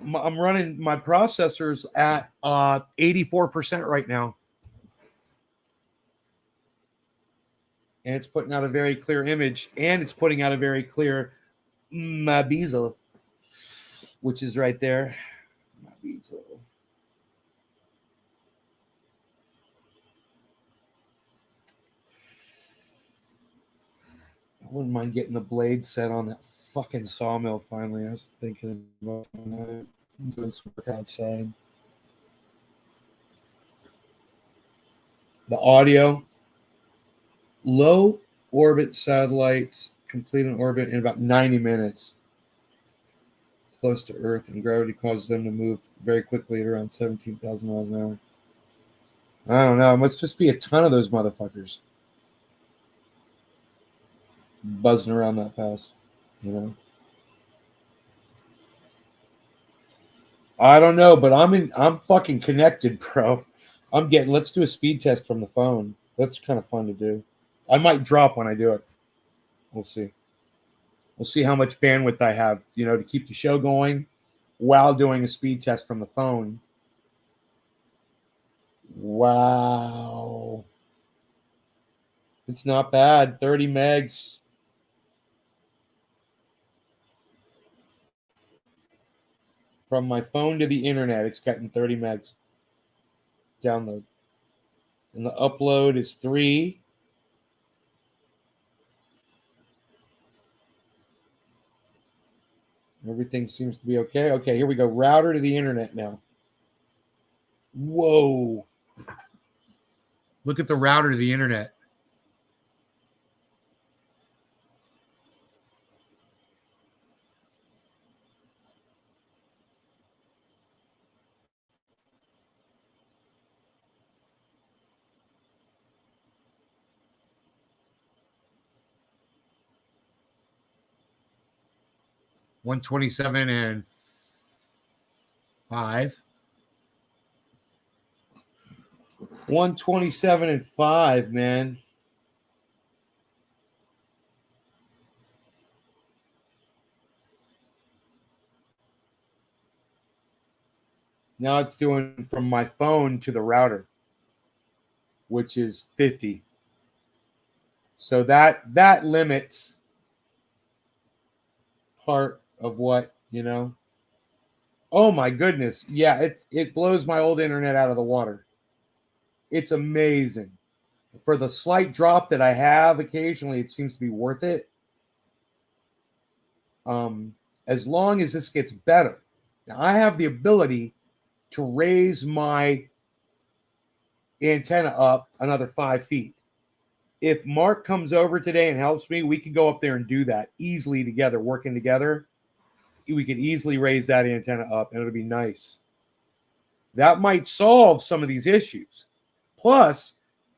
I'm running my processors at 84% right now, and it's putting out a very clear image, and it's putting out a very clear Mabizo, which is right there. Mabizo. I wouldn't mind getting the blade set on that fucking sawmill finally. I was thinking about doing some work outside. The audio, low orbit satellites complete an orbit in about 90 minutes close to Earth, and gravity causes them to move very quickly at around 17,000 miles an hour. I don't know. It must just be a ton of those motherfuckers buzzing around that fast, you know? I don't know, but I'm fucking connected, bro. Let's do a speed test from the phone. That's kind of fun to do. I might drop when I do it. We'll see. We'll see how much bandwidth I have, to keep the show going while doing a speed test from the phone. Wow. It's not bad. 30 megs. From my phone to the internet, it's getting 30 megs. Download. And the upload is 3. Everything seems to be okay. Okay, here we go. Router to the internet now. Whoa. Look at the router to the internet. $127 and 5. 127 and 5, man. Now it's doing from my phone to the router, which is 50. So that limits part of what, you know. Oh my goodness. Yeah, it blows my old internet out of the water. It's amazing. For the slight drop that I have occasionally, it seems to be worth it. As long as this gets better. Now, I have the ability to raise my antenna up another 5 feet. If Mark comes over today and helps me, we can go up there and do that easily together, working together. We could easily raise that antenna up, and it'll be nice. That might solve some of these issues. Plus,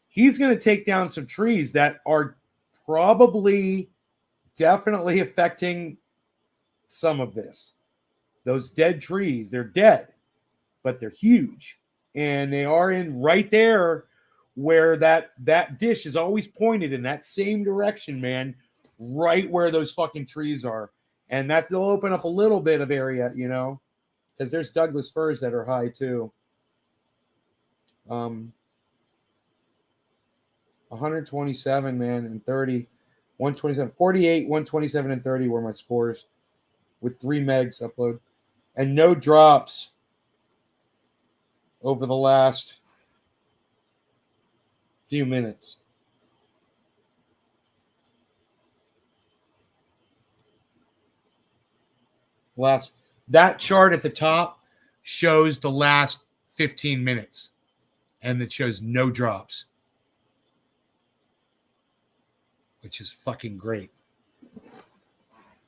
he's going to take down some trees that are probably definitely affecting some of this. Those dead trees, they're dead, but they're huge. And they are in right there where that dish is always pointed in that same direction, man, right where those fucking trees are. And that will open up a little bit of area, you know, because there's Douglas firs that are high too. 127, man, and 30, 127, 48, 127, and 30 were my scores with 3 megs upload. And no drops over the last few minutes. That chart at the top shows the last 15 minutes, and it shows no drops, which is fucking great.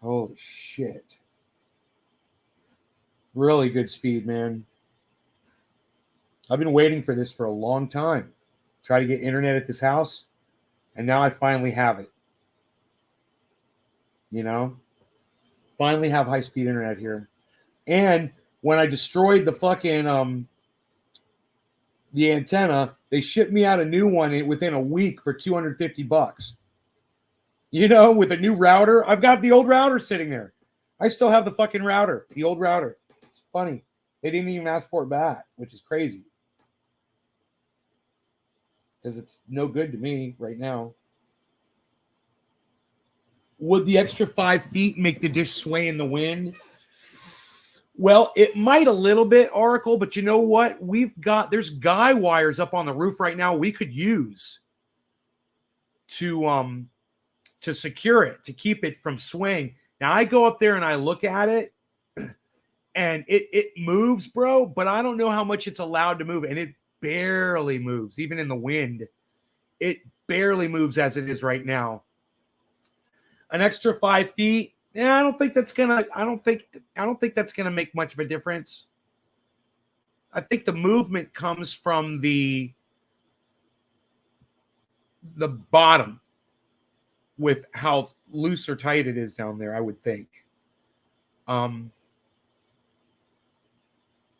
Holy shit. Really good speed, man. I've been waiting for this for a long time. Try to get internet at this house, and now I finally have it. You know? Finally have high-speed internet here. And when I destroyed the fucking the antenna, they shipped me out a new one within a week for $250. You know, with a new router. I've got the old router sitting there. I still have the fucking router, the old router. It's funny. They didn't even ask for it back, which is crazy. Because it's no good to me right now. Would the extra 5 feet make the dish sway in the wind? Well, it might a little bit, Oracle, but you know what? There's guy wires up on the roof right now we could use to secure it, to keep it from swaying. Now, I go up there and I look at it, and it moves, bro, but I don't know how much it's allowed to move, and it barely moves, even in the wind. It barely moves as it is right now. An extra 5 feet, yeah, I don't think that's gonna make much of a difference. I think the movement comes from the bottom with how loose or tight it is down there, I would think. And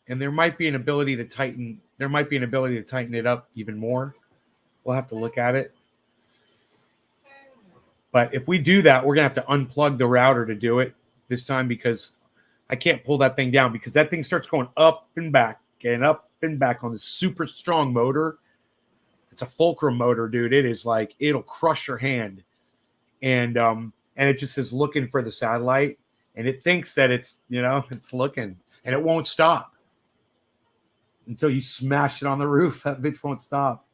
there might be an ability to tighten it up even more. We'll have to look at it. But if we do that, we're going to have to unplug the router to do it this time, because I can't pull that thing down, because that thing starts going up and back on this super strong motor. It's a Fulcrum motor, dude. It is like, it'll crush your hand. And it just is looking for the satellite, and it thinks that it's looking, and it won't stop until you smash it on the roof. That bitch won't stop.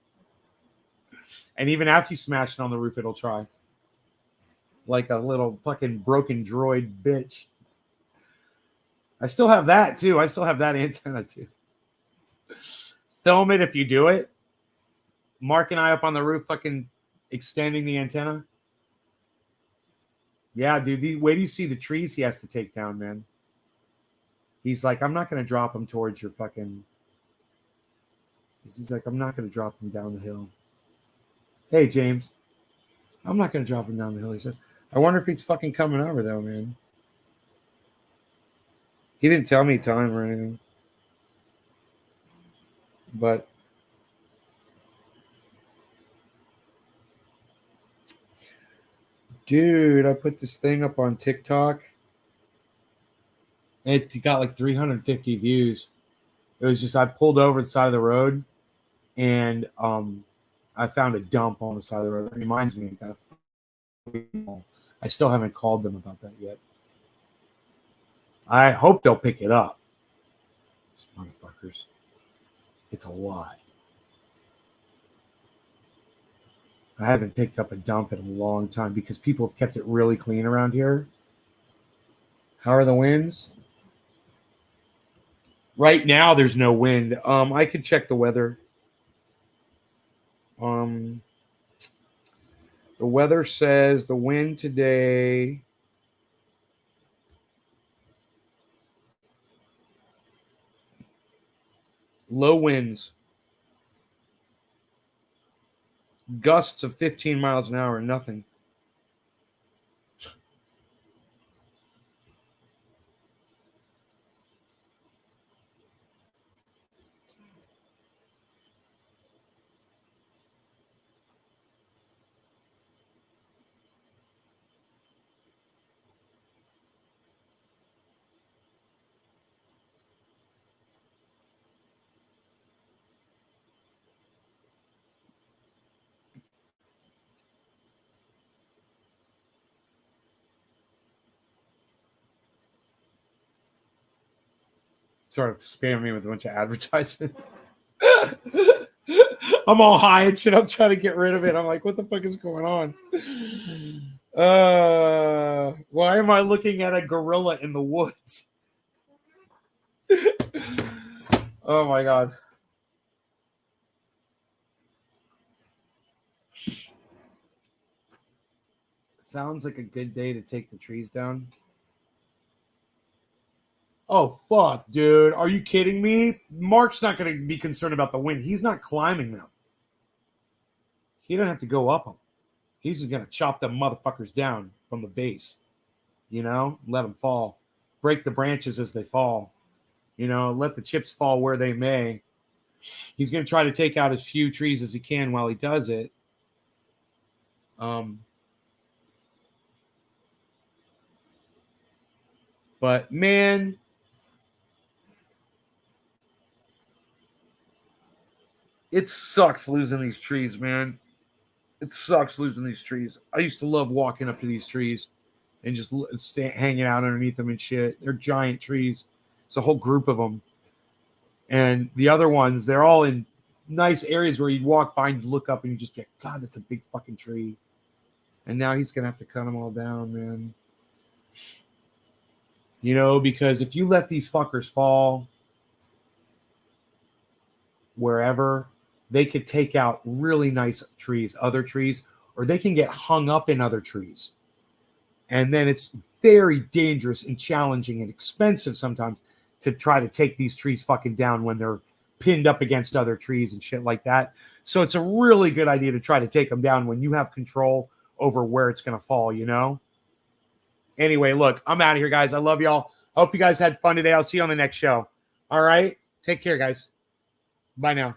And even after you smash it on the roof, it'll try. Like a little fucking broken droid bitch. I still have that too. I still have that antenna too. Film it if you do it. Mark and I up on the roof fucking extending the antenna. Yeah, dude. Wait till you see the trees he has to take down, man. He's like, I'm not going to drop them towards your fucking... He's like, I'm not going to drop them down the hill. Hey, James. I'm not going to drop him down the hill, he said. I wonder if he's fucking coming over, though, man. He didn't tell me time or anything. But dude, I put this thing up on TikTok. It got like 350 views. It was just I pulled over the side of the road and I found a dump on the side of the road. That reminds me, I still haven't called them about that yet. I hope they'll pick it up. These motherfuckers. It's a lot. I haven't picked up a dump in a long time because people have kept it really clean around here. How are the winds? Right now, there's no wind. I could check the weather. The weather says the wind today. Low winds. Gusts of 15 miles an hour, nothing. Sort of spam me with a bunch of advertisements. I'm all high and shit. I'm trying to get rid of it. I'm like, what the fuck is going on? Why am I looking at a gorilla in the woods? Oh my god. Sounds like a good day to take the trees down. Oh, fuck, dude. Are you kidding me? Mark's not going to be concerned about the wind. He's not climbing them. He doesn't have to go up them. He's just going to chop them motherfuckers down from the base. You know? Let them fall. Break the branches as they fall. You know? Let the chips fall where they may. He's going to try to take out as few trees as he can while he does it. But, man... It sucks losing these trees, man. It sucks losing these trees. I used to love walking up to these trees and just hanging out underneath them and shit. They're giant trees. It's a whole group of them. And the other ones, they're all in nice areas where you'd walk by and look up and you'd just be like, God, that's a big fucking tree. And now he's going to have to cut them all down, man. You know, because if you let these fuckers fall wherever... They could take out really nice trees, other trees, or they can get hung up in other trees. And then it's very dangerous and challenging and expensive sometimes to try to take these trees fucking down when they're pinned up against other trees and shit like that. So it's a really good idea to try to take them down when you have control over where it's going to fall, you know? Anyway, look, I'm out of here, guys. I love y'all. Hope you guys had fun today. I'll see you on the next show. All right? Take care, guys. Bye now.